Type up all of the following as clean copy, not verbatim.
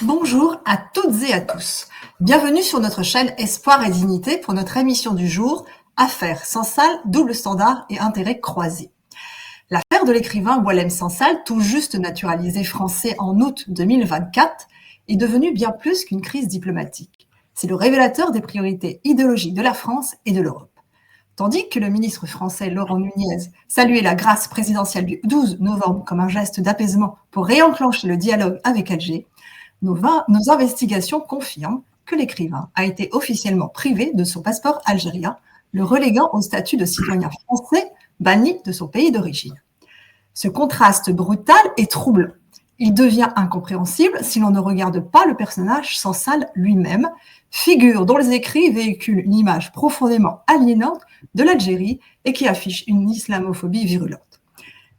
Bonjour à toutes et à tous. Bienvenue sur notre chaîne Espoir et Dignité pour notre émission du jour Affaires Sansal, double standard et intérêts croisés. L'affaire de l'écrivain Boualem Sansal, tout juste naturalisé français en août 2024, est devenue bien plus qu'une crise diplomatique. C'est le révélateur des priorités idéologiques de la France et de l'Europe. Tandis que le ministre français Laurent Nunez saluait la grâce présidentielle du 12 novembre comme un geste d'apaisement pour réenclencher le dialogue avec Alger, nos investigations confirment que l'écrivain a été officiellement privé de son passeport algérien, le reléguant au statut de citoyen français banni de son pays d'origine. Ce contraste brutal est troublant. Il devient incompréhensible si l'on ne regarde pas le personnage Sansal lui-même, figure dont les écrits véhiculent une image profondément aliénante de l'Algérie et qui affiche une islamophobie virulente.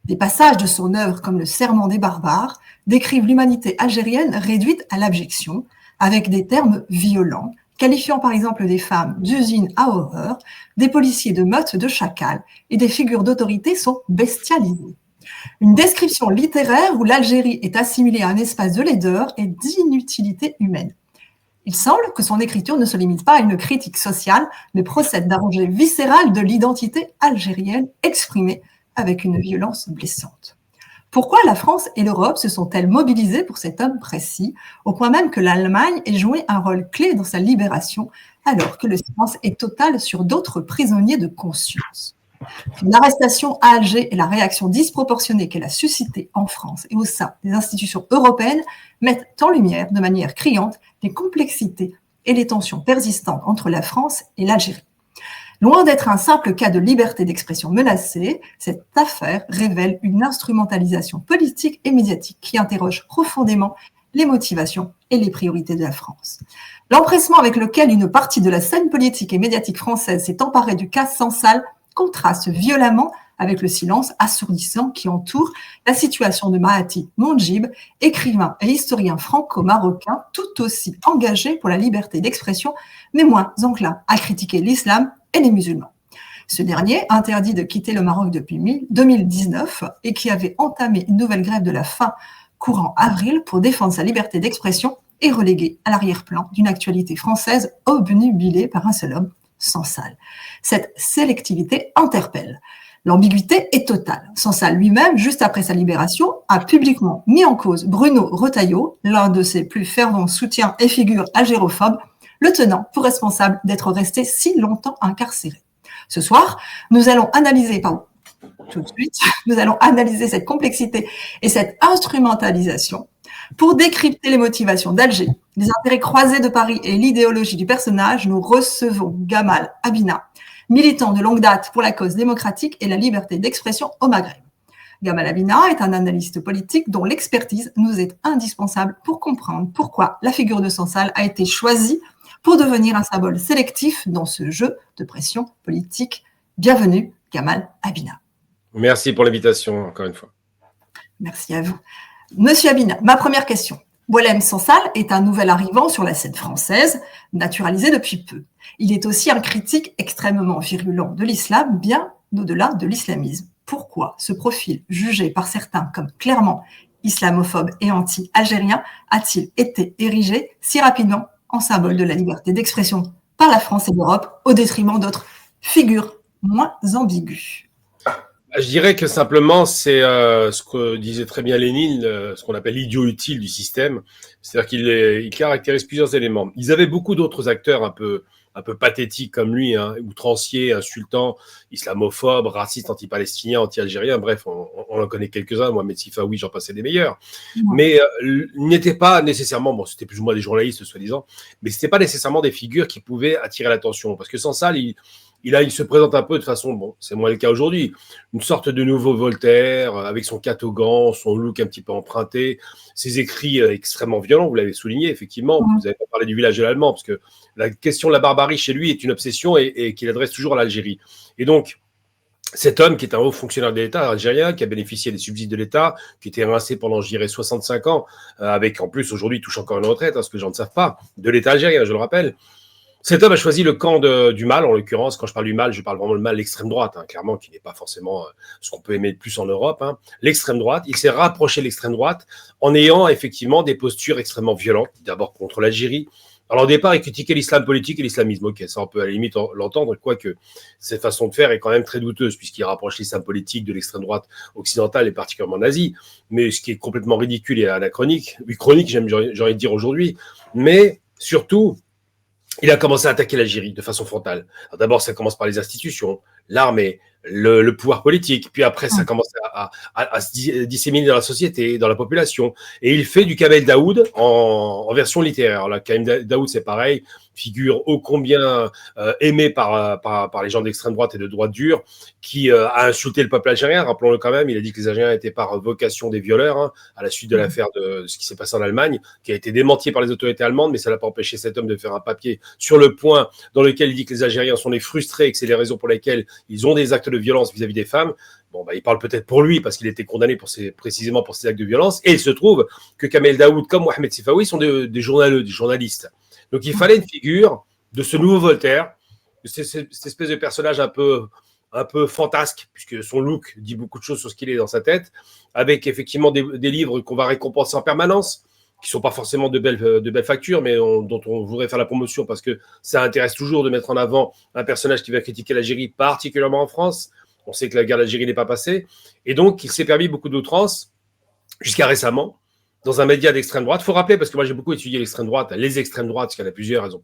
Des passages de son œuvre, comme le Serment des barbares, décrivent l'humanité algérienne réduite à l'abjection, avec des termes violents, qualifiant par exemple des femmes d'usines à horreur, des policiers de meutes de chacals, et des figures d'autorité sont bestialisées. Une description littéraire où l'Algérie est assimilée à un espace de laideur et d'inutilité humaine. Il semble que son écriture ne se limite pas à une critique sociale, mais procède d'un rejet viscéral de l'identité algérienne exprimée avec une violence blessante. Pourquoi la France et l'Europe se sont-elles mobilisées pour cet homme précis, au point même que l'Allemagne ait joué un rôle clé dans sa libération, alors que le silence est total sur d'autres prisonniers de conscience? L'arrestation à Alger et la réaction disproportionnée qu'elle a suscitée en France et au sein des institutions européennes mettent en lumière de manière criante les complexités et les tensions persistantes entre la France et l'Algérie. Loin d'être un simple cas de liberté d'expression menacée, cette affaire révèle une instrumentalisation politique et médiatique qui interroge profondément les motivations et les priorités de la France. L'empressement avec lequel une partie de la scène politique et médiatique française s'est emparée du cas Sansal contraste violemment avec le silence assourdissant qui entoure la situation de Mahati Mondjib, écrivain et historien franco-marocain tout aussi engagé pour la liberté d'expression, mais moins enclin à critiquer l'islam et les musulmans. Ce dernier, interdit de quitter le Maroc depuis 2019 et qui avait entamé une nouvelle grève de la faim courant avril pour défendre sa liberté d'expression, est relégué à l'arrière-plan d'une actualité française obnubilée par un seul homme, Sansal. Cette sélectivité interpelle. L'ambiguïté est totale. Sansal lui-même, juste après sa libération, a publiquement mis en cause Bruno Retailleau, l'un de ses plus fervents soutiens et figures algérophobes, le tenant pour responsable d'être resté si longtemps incarcéré. Ce soir, nous allons analyser cette complexité et cette instrumentalisation pour décrypter les motivations d'Alger, les intérêts croisés de Paris et l'idéologie du personnage. Nous recevons Gamal Abina, militant de longue date pour la cause démocratique et la liberté d'expression au Maghreb. Gamal Abina est un analyste politique dont l'expertise nous est indispensable pour comprendre pourquoi la figure de Sansal a été choisie pour devenir un symbole sélectif dans ce jeu de pression politique. Bienvenue, Gamal Abina. Merci pour l'invitation, encore une fois. Merci à vous. Monsieur Abina, ma première question. Boualem Sansal est un nouvel arrivant sur la scène française, naturalisé depuis peu. Il est aussi un critique extrêmement virulent de l'islam, bien au-delà de l'islamisme. Pourquoi ce profil, jugé par certains comme clairement islamophobe et anti-algérien, a-t-il été érigé si rapidement en symbole de la liberté d'expression par la France et l'Europe, au détriment d'autres figures moins ambiguës? Je dirais que simplement, c'est ce que disait très bien Lénine, ce qu'on appelle l'idiot utile du système. C'est-à-dire qu'il caractérise plusieurs éléments. Ils avaient beaucoup d'autres acteurs un peu pathétiques comme lui, hein, outranciers, insultants, islamophobes, racistes, anti-palestiniens, anti-algériens. Bref, on en connaît quelques-uns. Mohamed Sifawi, j'en passais des meilleurs. Mais il n'était pas nécessairement, bon, c'était plus ou moins des journalistes, soi-disant, mais c'était pas nécessairement des figures qui pouvaient attirer l'attention. Parce que sans ça, il se présente un peu de façon, bon, c'est moins le cas aujourd'hui, une sorte de nouveau Voltaire, avec son catogan, son look un petit peu emprunté, ses écrits extrêmement violents, vous l'avez souligné, effectivement, vous avez pas parlé du village de l'Allemand, parce que la question de la barbarie chez lui est une obsession et qu'il adresse toujours à l'Algérie. Et donc, cet homme qui est un haut fonctionnaire de l'État algérien, qui a bénéficié des subsides de l'État, qui était rincé pendant, je dirais, 65 ans, avec en plus aujourd'hui touche encore une retraite, hein, ce que les gens ne savent pas, de l'État algérien, je le rappelle. Cet homme a choisi le camp du mal, en l'occurrence. Quand je parle du mal, je parle vraiment le mal, l'extrême droite, hein, clairement, qui n'est pas forcément ce qu'on peut aimer le plus en Europe. Hein. L'extrême droite, il s'est rapproché de l'extrême droite en ayant effectivement des postures extrêmement violentes, d'abord contre l'Algérie. Alors au départ, il critiquait l'islam politique et l'islamisme. Ok, ça on peut à la limite l'entendre, quoique cette façon de faire est quand même très douteuse, puisqu'il rapproche l'islam politique de l'extrême droite occidentale et particulièrement nazie, mais ce qui est complètement ridicule et anachronique, chronique, j'ai envie de dire aujourd'hui, mais surtout, il a commencé à attaquer l'Algérie de façon frontale. D'abord, ça commence par les institutions, l'armée, le pouvoir politique, puis après, ça commence à se disséminer dans la société, dans la population. Et il fait du Kamel Daoud en version littéraire. Alors, Kamel Daoud, c'est pareil, figure ô combien aimée par les gens d'extrême droite et de droite dure, qui a insulté le peuple algérien, rappelons-le quand même. Il a dit que les Algériens étaient par vocation des violeurs, hein, à la suite de l'affaire de ce qui s'est passé en Allemagne, qui a été démenti par les autorités allemandes, mais ça n'a pas empêché cet homme de faire un papier sur le point dans lequel il dit que les Algériens sont des frustrés et que c'est les raisons pour lesquelles ils ont des actes de violence vis-à-vis des femmes. Bon, il parle peut-être pour lui parce qu'il était condamné précisément pour ces actes de violence. Et il se trouve que Kamel Daoud, comme Mohamed Sifawi, sont des journalistes. Donc il fallait une figure de ce nouveau Voltaire, de cette espèce de personnage un peu fantasque, puisque son look dit beaucoup de choses sur ce qu'il est dans sa tête, avec effectivement des livres qu'on va récompenser en permanence, qui ne sont pas forcément de belles factures, mais dont on voudrait faire la promotion parce que ça intéresse toujours de mettre en avant un personnage qui va critiquer l'Algérie, particulièrement en France. On sait que la guerre d'Algérie n'est pas passée. Et donc, il s'est permis beaucoup d'outrances jusqu'à récemment dans un média d'extrême droite. Il faut rappeler, parce que moi j'ai beaucoup étudié l'extrême droite, les extrêmes droites, parce qu'il y en a plusieurs, elles ont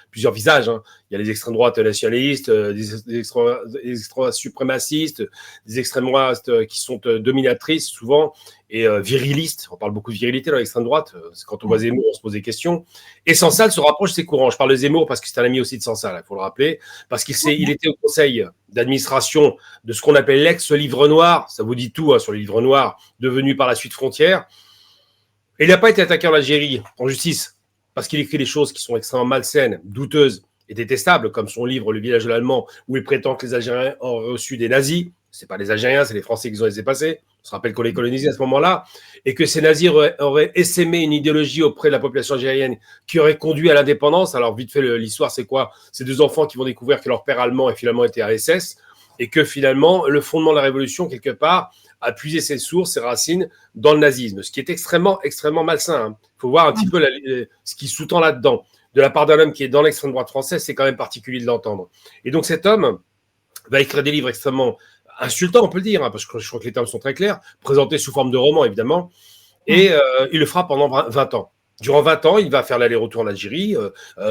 plusieurs visages. Hein. Il y a les extrêmes droites nationalistes, des extrêmes suprémacistes, des extrêmes droites qui sont dominatrices souvent et virilistes. On parle beaucoup de virilité dans l'extrême droite. Quand on voit Zemmour, on se pose des questions. Et Sansal se rapproche de ses courants. Je parle de Zemmour parce que c'est un ami aussi de Sansal, il faut le rappeler, parce il était au conseil d'administration de ce qu'on appelle l'ex-livre noir. Ça vous dit tout hein, sur le livre noir, devenu par la suite Frontières. Et il n'a pas été attaqué en Algérie, en justice, parce qu'il écrit des choses qui sont extrêmement malsaines, douteuses et détestables, comme son livre Le village de l'Allemand, où il prétend que les Algériens ont reçu des nazis. Ce n'est pas les Algériens, c'est les Français qui ont laissé passer. On se rappelle qu'on les colonisait à ce moment-là. Et que ces nazis auraient essaimé une idéologie auprès de la population algérienne qui aurait conduit à l'indépendance. Alors, vite fait, l'histoire, c'est quoi? C'est deux enfants qui vont découvrir que leur père allemand a finalement été à SS et que finalement, le fondement de la révolution, quelque part, a puisé ses sources, ses racines dans le nazisme, ce qui est extrêmement, extrêmement malsain. Il faut voir un petit peu ce qui sous-tend là-dedans. De la part d'un homme qui est dans l'extrême droite française, c'est quand même particulier de l'entendre. Et donc cet homme va écrire des livres extrêmement insultants, on peut le dire, hein, parce que je crois que les termes sont très clairs, présentés sous forme de romans, évidemment, et il le fera pendant 20 ans. Durant 20 ans, il va faire l'aller-retour en Algérie,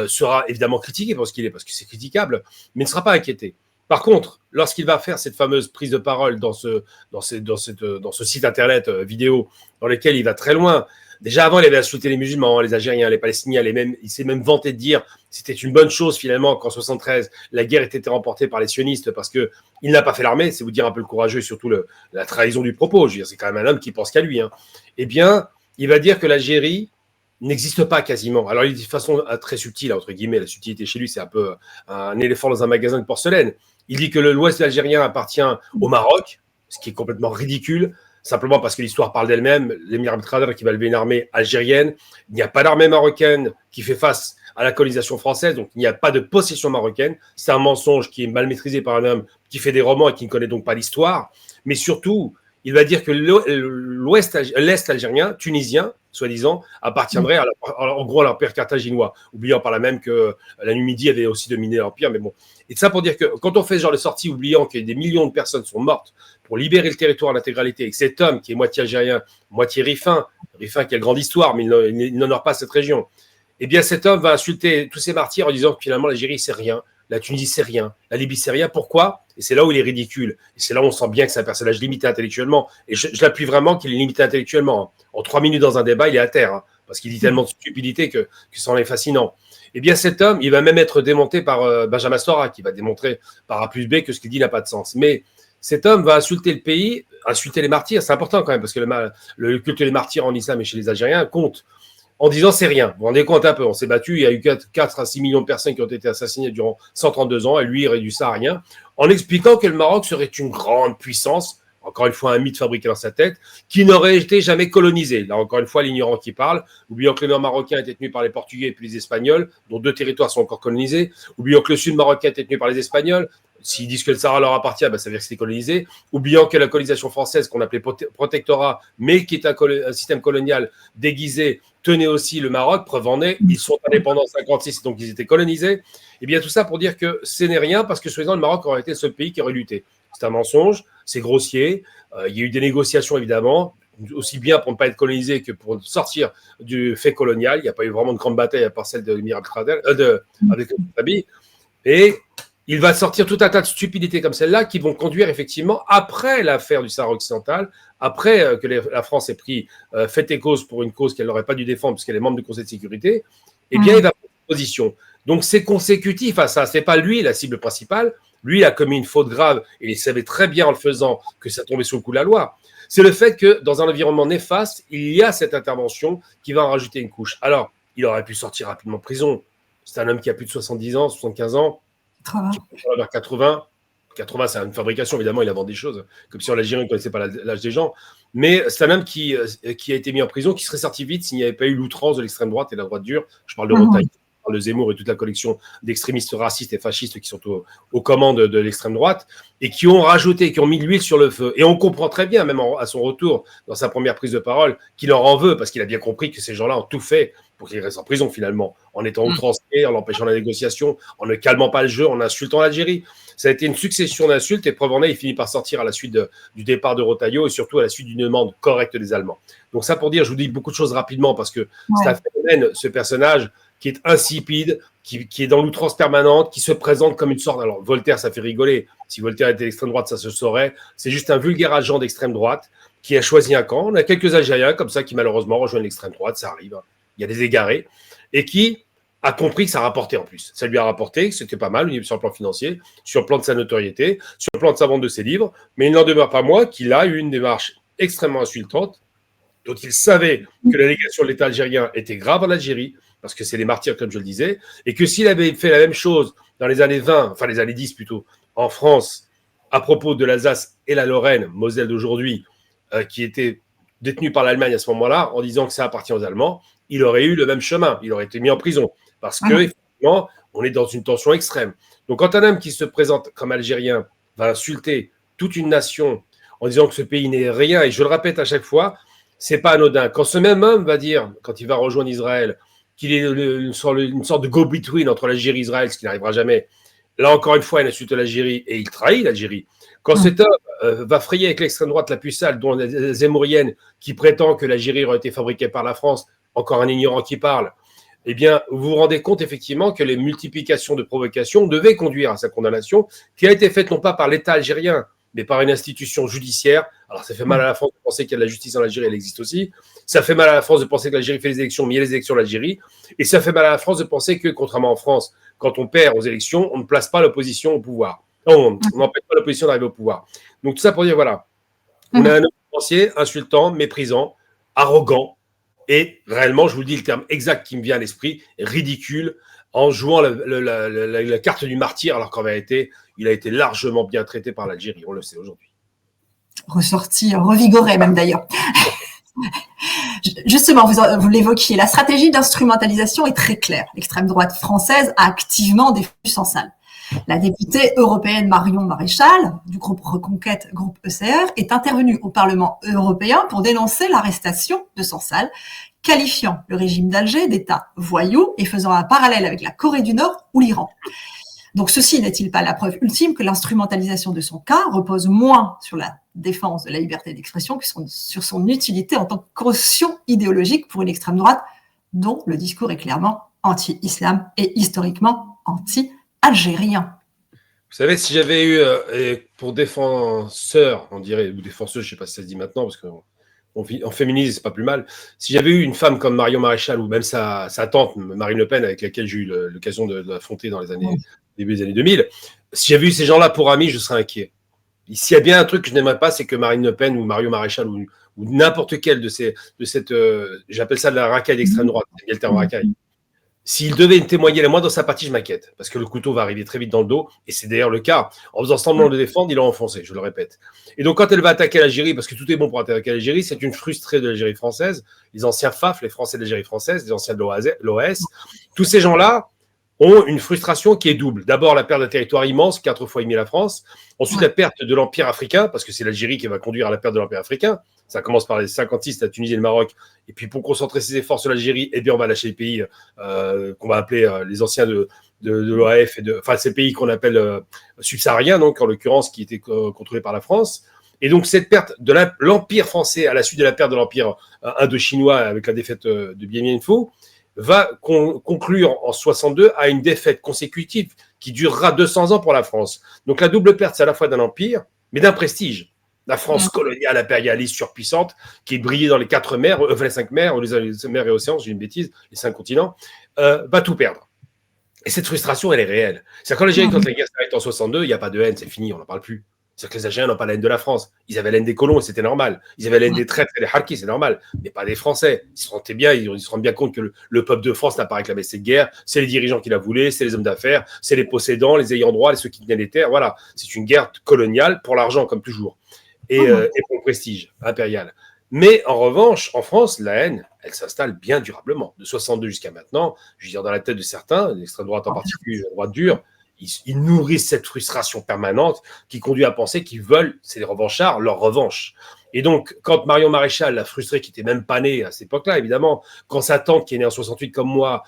sera évidemment critiqué pour ce qu'il est, parce que c'est critiquable, mais ne sera pas inquiété. Par contre, lorsqu'il va faire cette fameuse prise de parole dans ce site internet vidéo dans lequel il va très loin, déjà avant il avait insulté les musulmans, les Algériens, les Palestiniens, il s'est même vanté de dire que c'était une bonne chose finalement qu'en 73 la guerre ait été remportée par les sionistes parce qu'il n'a pas fait l'armée, c'est vous dire un peu le courageux et surtout la trahison du propos. Je veux dire, c'est quand même un homme qui pense qu'à lui. Hein. Eh bien, il va dire que l'Algérie n'existe pas quasiment. Alors, il dit de façon très subtile, entre guillemets, la subtilité chez lui, c'est un peu un éléphant dans un magasin de porcelaine. Il dit que l'ouest algérien appartient au Maroc, ce qui est complètement ridicule, simplement parce que l'histoire parle d'elle-même. L'émir Abdelkader qui va lever une armée algérienne. Il n'y a pas d'armée marocaine qui fait face à la colonisation française, donc il n'y a pas de possession marocaine. C'est un mensonge qui est mal maîtrisé par un homme qui fait des romans et qui ne connaît donc pas l'histoire. Mais surtout, il va dire que l'Est algérien, tunisien, soi-disant, appartiendrait en gros à l'empire carthaginois, oubliant par là même que la Numidie avait aussi dominé l'empire, mais bon. Et ça pour dire que quand on fait ce genre de sortie, oubliant que des millions de personnes sont mortes pour libérer le territoire en intégralité, et que cet homme qui est moitié algérien, moitié rifin qui a une grande histoire, mais il n'honore pas cette région, eh bien cet homme va insulter tous ces martyrs en disant que finalement l'Algérie c'est rien, la Tunisie c'est rien, la Libye c'est rien. Pourquoi? Et c'est là où il est ridicule. Et c'est là où on sent bien que c'est un personnage limité intellectuellement. Et je l'appuie vraiment qu'il est limité intellectuellement. En 3 minutes dans un débat, il est à terre. Hein, parce qu'il dit tellement de stupidité que ça en est fascinant. Eh bien, cet homme, il va même être démonté par Benjamin Stora, qui va démontrer par A plus B que ce qu'il dit n'a pas de sens. Mais cet homme va insulter le pays, insulter les martyrs. C'est important quand même, parce que le culte des martyrs en islam et chez les Algériens compte. En disant c'est rien. Vous vous rendez compte un peu, on s'est battu, il y a eu 4 à 6 millions de personnes qui ont été assassinées durant 132 ans, et lui, il réduit ça à rien, en expliquant que le Maroc serait une grande puissance, encore une fois un mythe fabriqué dans sa tête, qui n'aurait été jamais colonisé. Là, encore une fois, l'ignorant qui parle, oubliant que le nord marocain était tenu par les Portugais et puis les Espagnols, dont 2 territoires sont encore colonisés, oubliant que le sud marocain était tenu par les Espagnols. S'ils disent que le Sahara leur appartient, ben ça veut dire que c'était colonisé. Oubliant que la colonisation française, qu'on appelait protectorat, mais qui est un système colonial déguisé, tenait aussi le Maroc. Preuve en est, ils sont indépendants en 56, donc ils étaient colonisés. Et bien tout ça pour dire que ce n'est rien, parce que soi-disant le Maroc aurait été le seul pays qui aurait lutté. C'est un mensonge, c'est grossier. Il y a eu des négociations évidemment, aussi bien pour ne pas être colonisé que pour sortir du fait colonial. Il n'y a pas eu vraiment de grande bataille à part celle de l'Émirat avec Abu. Et il va sortir tout un tas de stupidités comme celle-là qui vont conduire effectivement, après l'affaire du Sahara occidental, après que la France ait pris fait et cause pour une cause qu'elle n'aurait pas dû défendre puisqu'elle est membre du Conseil de sécurité, eh bien, il va prendre une position. Donc, c'est consécutif à ça. Ce n'est pas lui la cible principale. Lui, il a commis une faute grave et il savait très bien en le faisant que ça tombait sous le coup de la loi. C'est le fait que dans un environnement néfaste, il y a cette intervention qui va en rajouter une couche. Alors, il aurait pu sortir rapidement de prison. C'est un homme qui a plus de 70 ans, 75 ans. Vers 80, c'est une fabrication, évidemment, il invente des choses, comme si en Algérie, on ne connaissait pas l'âge des gens. Mais c'est un homme qui a été mis en prison, qui serait sorti vite s'il n'y avait pas eu l'outrance de l'extrême droite et de la droite dure. Je parle de Retailleau, je parle de Zemmour et toute la collection d'extrémistes racistes et fascistes qui sont aux commandes de l'extrême droite et qui ont rajouté, qui ont mis de l'huile sur le feu. Et on comprend très bien, même à son retour, dans sa première prise de parole, qu'il leur en veut parce qu'il a bien compris que ces gens-là ont tout fait pour qu'il reste en prison finalement, en étant outrancé, en l'empêchant la négociation, en ne calmant pas le jeu, en insultant l'Algérie. Ça a été une succession d'insultes et preuve en est, il finit par sortir à la suite du départ de Retailleau et surtout à la suite d'une demande correcte des Allemands. Donc ça pour dire, je vous dis beaucoup de choses rapidement parce que c'est un phénomène, ce personnage qui est insipide, qui est dans l'outrance permanente, qui se présente comme une sorte... Alors Voltaire, ça fait rigoler. Si Voltaire était d'extrême droite, ça se saurait. C'est juste un vulgaire agent d'extrême droite qui a choisi un camp. On a quelques Algériens comme ça qui malheureusement rejoignent l'extrême droite, ça arrive. Il y a des égarés, et qui a compris que ça rapportait en plus. Ça lui a rapporté, que c'était pas mal sur le plan financier, sur le plan de sa notoriété, sur le plan de sa vente de ses livres, mais il n'en demeure pas moins qu'il a eu une démarche extrêmement insultante, dont il savait que la négation de l'État algérien était grave en Algérie, parce que c'est les martyrs, comme je le disais, et que s'il avait fait la même chose dans les années 20, enfin les années 10 plutôt, en France, à propos de l'Alsace et la Lorraine, Moselle d'aujourd'hui, qui était détenue par l'Allemagne à ce moment-là, en disant que ça appartient aux Allemands, il aurait eu le même chemin, il aurait été mis en prison, parce que effectivement, on est dans une tension extrême. Donc quand un homme qui se présente comme algérien va insulter toute une nation en disant que ce pays n'est rien, et je le répète à chaque fois, c'est pas anodin. Quand ce même homme va dire, quand il va rejoindre Israël, qu'il est une sorte de go-between entre l'Algérie et Israël, ce qui n'arrivera jamais, là encore une fois, il insulte l'Algérie et il trahit l'Algérie. Quand cet homme va frayer avec l'extrême droite la pucelle, dont la zémourienne, qui prétend que l'Algérie aurait été fabriquée par la France, encore un ignorant qui parle, eh bien, vous vous rendez compte effectivement que les multiplications de provocations devaient conduire à sa condamnation, qui a été faite non pas par l'État algérien, mais par une institution judiciaire. Alors, ça fait mal à la France de penser qu'il y a de la justice en Algérie, elle existe aussi. Ça fait mal à la France de penser que l'Algérie fait les élections, mais il y a les élections en Algérie. Et ça fait mal à la France de penser que, contrairement en France, quand on perd aux élections, on ne place pas l'opposition au pouvoir. On n'empêche pas l'opposition d'arriver au pouvoir. Donc, tout ça pour dire, voilà, on a un homme financier insultant, méprisant, arrogant, et réellement, je vous dis le terme exact qui me vient à l'esprit, ridicule, en jouant la carte du martyr, alors qu'en vérité, il a été largement bien traité par l'Algérie, on le sait aujourd'hui. Ressorti, revigoré même d'ailleurs. Justement, vous l'évoquiez, la stratégie d'instrumentalisation est très claire. L'extrême droite française a activement défendu Sansal. La députée européenne Marion Maréchal, du groupe Reconquête, groupe ECR, est intervenue au Parlement européen pour dénoncer l'arrestation de Sansal, qualifiant le régime d'Alger d'État voyou et faisant un parallèle avec la Corée du Nord ou l'Iran. Donc ceci n'est-il pas la preuve ultime que l'instrumentalisation de son cas repose moins sur la défense de la liberté d'expression que sur son utilité en tant que caution idéologique pour une extrême droite dont le discours est clairement anti-islam et historiquement anti-algérien. Vous savez, si j'avais eu, pour défenseur, on dirait, ou défenseuse, je ne sais pas si ça se dit maintenant, parce qu'on féminise, c'est pas plus mal. Si j'avais eu une femme comme Marion Maréchal, ou même sa tante, Marine Le Pen, avec laquelle j'ai eu l'occasion de l'affronter dans les années, début des années 2000, si j'avais eu ces gens-là pour amis, je serais inquiet. S'il y a bien un truc que je n'aimerais pas, c'est que Marine Le Pen ou Marion Maréchal ou n'importe quel de cette, j'appelle ça de la racaille d'extrême droite, c'est bien le terme racaille, s'il devait témoigner la moindre sympathie, je m'inquiète, parce que le couteau va arriver très vite dans le dos, et c'est d'ailleurs le cas. En faisant semblant de le défendre, il l'a enfoncé, je le répète. Et donc, quand elle va attaquer l'Algérie, parce que tout est bon pour attaquer l'Algérie, c'est une frustrée de l'Algérie française, les anciens FAF, les Français de l'Algérie française, les anciens de l'OAS, tous ces gens-là ont une frustration qui est double. D'abord, la perte d'un territoire immense, 4 fois et demi la France. Ensuite, la perte de l'Empire africain, parce que c'est l'Algérie qui va conduire à la perte de l'Empire africain. Ça commence par les 56, la Tunisie et le Maroc. Et puis, pour concentrer ses efforts sur l'Algérie, eh bien, on va lâcher les pays qu'on va appeler les anciens de l'OAF, enfin, ces pays qu'on appelle subsahariens, donc, en l'occurrence, qui étaient contrôlés par la France. Et donc, cette perte de l'Empire français à la suite de la perte de l'Empire indo-chinois avec la défaite de Bien Bien Phu, va conclure en 62 à une défaite consécutive qui durera 200 ans pour la France. Donc la double perte, c'est à la fois d'un empire, mais d'un prestige. La France coloniale, impérialiste, surpuissante, qui brillait dans les 4 mers, les 5 mers, les mers et océans, j'ai une bêtise, les 5 continents, va tout perdre. Et cette frustration, elle est réelle. C'est-à-dire quand l'Algérie, quand la guerre s'arrête en 62, il n'y a pas de haine, c'est fini, on n'en parle plus. C'est-à-dire que les Algériens n'ont pas la haine de la France. Ils avaient la haine des colons et c'était normal. Ils avaient la haine des traîtres et des harkis, c'est normal. Mais pas des Français. Ils se rendaient bien, ils se rendent bien compte que le peuple de France n'a pas réclamé cette guerre. C'est les dirigeants qui la voulaient, c'est les hommes d'affaires, c'est les possédants, les ayants droit, ceux qui tenaient les terres. Voilà. C'est une guerre coloniale pour l'argent, comme toujours. Et pour le prestige impérial. Mais en revanche, en France, la haine, elle s'installe bien durablement. De 62 jusqu'à maintenant, je veux dire, dans la tête de certains, l'extrême droite en particulier, la droite dure, ils nourrissent cette frustration permanente qui conduit à penser qu'ils veulent, c'est les revanchards, leur revanche. Et donc, quand Marion Maréchal, la frustrée, qui n'était même pas née à cette époque-là, évidemment, quand sa tante, qui est née en 68 comme moi,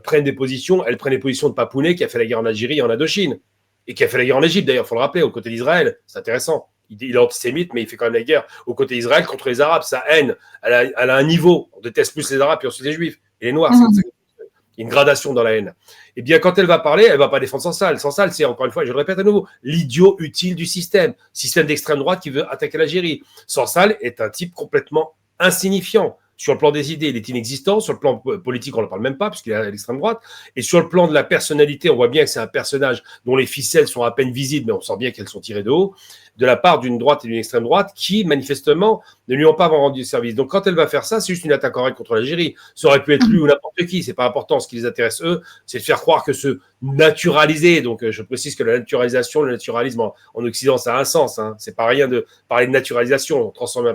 prennent des positions, elle prend les positions de Papounet, qui a fait la guerre en Algérie et en Indochine, et qui a fait la guerre en Égypte, d'ailleurs, il faut le rappeler, aux côtés d'Israël. C'est intéressant. Il est antisémite, mais il fait quand même la guerre aux côtés d'Israël contre les Arabes. Sa haine, elle a un niveau. On déteste plus les Arabes, puis ensuite les Juifs et les Noirs. Il y a une gradation dans la haine. Eh bien, quand elle va parler, elle ne va pas défendre Sansal. Sansal, c'est, encore une fois, je le répète à nouveau, l'idiot utile du système. Système d'extrême droite qui veut attaquer l'Algérie. Sansal est un type complètement insignifiant. Sur le plan des idées, il est inexistant. Sur le plan politique, on ne parle même pas, puisqu'il est à l'extrême droite. Et sur le plan de la personnalité, on voit bien que c'est un personnage dont les ficelles sont à peine visibles, mais on sent bien qu'elles sont tirées de haut, de la part d'une droite et d'une extrême droite qui, manifestement, ne lui ont pas rendu service. Donc, quand elle va faire ça, c'est juste une attaque en règle contre l'Algérie. Ça aurait pu être lui ou n'importe qui, c'est pas important. Ce qui les intéresse, eux, c'est de faire croire que ce naturalisé, donc je précise que la naturalisation, le naturalisme en Occident, ça a un sens. Hein. C'est pas rien de parler de naturalisation. On transforme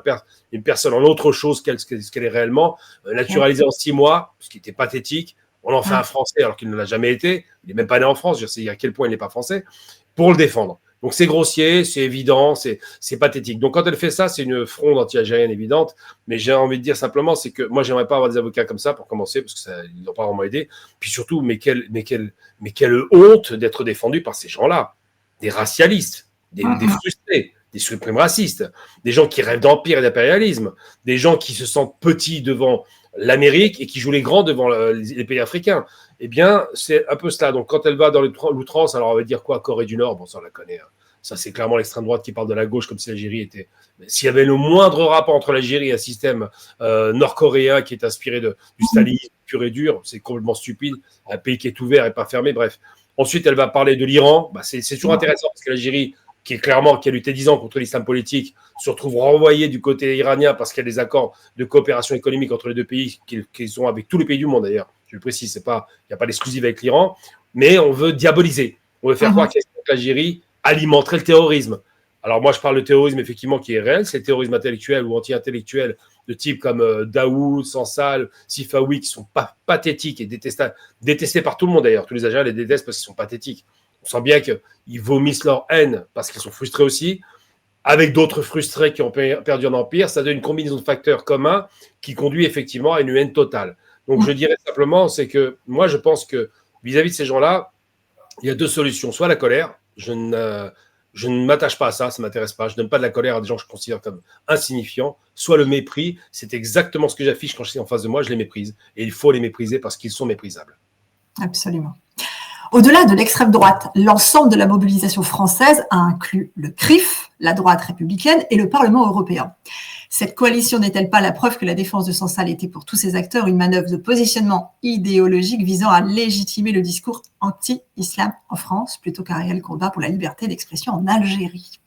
une personne en autre chose qu'elle est réellement. Naturalisé en 6 mois, ce qui était pathétique. On en fait un Français alors qu'il ne l'a jamais été. Il n'est même pas né en France. Je sais à quel point il n'est pas français. Pour le défendre. Donc c'est grossier, c'est évident, c'est pathétique. Donc quand elle fait ça, c'est une fronde anti-algérienne évidente. Mais j'ai envie de dire simplement, c'est que moi, j'aimerais pas avoir des avocats comme ça pour commencer, parce que ça, ils n'ont pas vraiment aidé. Puis surtout, mais quelle honte d'être défendu par ces gens-là, des racialistes, des frustrés, des supprimes racistes, des gens qui rêvent d'empire et d'impérialisme, des gens qui se sentent petits devant l'Amérique et qui jouent les grands devant les pays africains. Eh bien, c'est un peu cela. Donc, quand elle va dans l'outrance, alors on va dire quoi, Corée du Nord, bon, ça on la connaît. Hein. Ça, c'est clairement l'extrême droite qui parle de la gauche, comme si l'Algérie était... S'il y avait le moindre rapport entre l'Algérie et un système nord-coréen qui est inspiré du stalinisme pur et dur, c'est complètement stupide. Un pays qui est ouvert et pas fermé, bref. Ensuite, elle va parler de l'Iran. Bah, c'est toujours intéressant, parce que l'Algérie, qui a lutté 10 ans contre l'islam politique, se retrouve renvoyée du côté iranien parce qu'il y a des accords de coopération économique entre les deux pays, qui sont avec tous les pays du monde d'ailleurs. Je le précise, il n'y a pas d'exclusive avec l'Iran, mais on veut diaboliser. On veut faire croire que l'Algérie alimenterait le terrorisme. Alors moi, je parle de terrorisme effectivement qui est réel, c'est le terrorisme intellectuel ou anti-intellectuel de type comme Daoud, Sansal, Sifawi, qui sont pathétiques et détestés par tout le monde d'ailleurs. Tous les Algériens les détestent parce qu'ils sont pathétiques. On sent bien qu'ils vomissent leur haine parce qu'ils sont frustrés aussi, avec d'autres frustrés qui ont perdu un empire. Ça donne une combinaison de facteurs communs qui conduit effectivement à une haine totale. Donc je dirais simplement, c'est que moi je pense que vis-à-vis de ces gens-là, il y a 2 solutions. Soit la colère, je ne m'attache pas à ça, ça ne m'intéresse pas. Je ne donne pas de la colère à des gens que je considère comme insignifiants. Soit le mépris, c'est exactement ce que j'affiche quand je suis en face de moi, je les méprise. Et il faut les mépriser parce qu'ils sont méprisables. Absolument. Au-delà de l'extrême droite, l'ensemble de la mobilisation française a inclus le CRIF, la droite républicaine et le Parlement européen. Cette coalition n'est-elle pas la preuve que la défense de Sansal était pour tous ces acteurs une manœuvre de positionnement idéologique visant à légitimer le discours anti-islam en France plutôt qu'un réel combat pour la liberté d'expression en Algérie?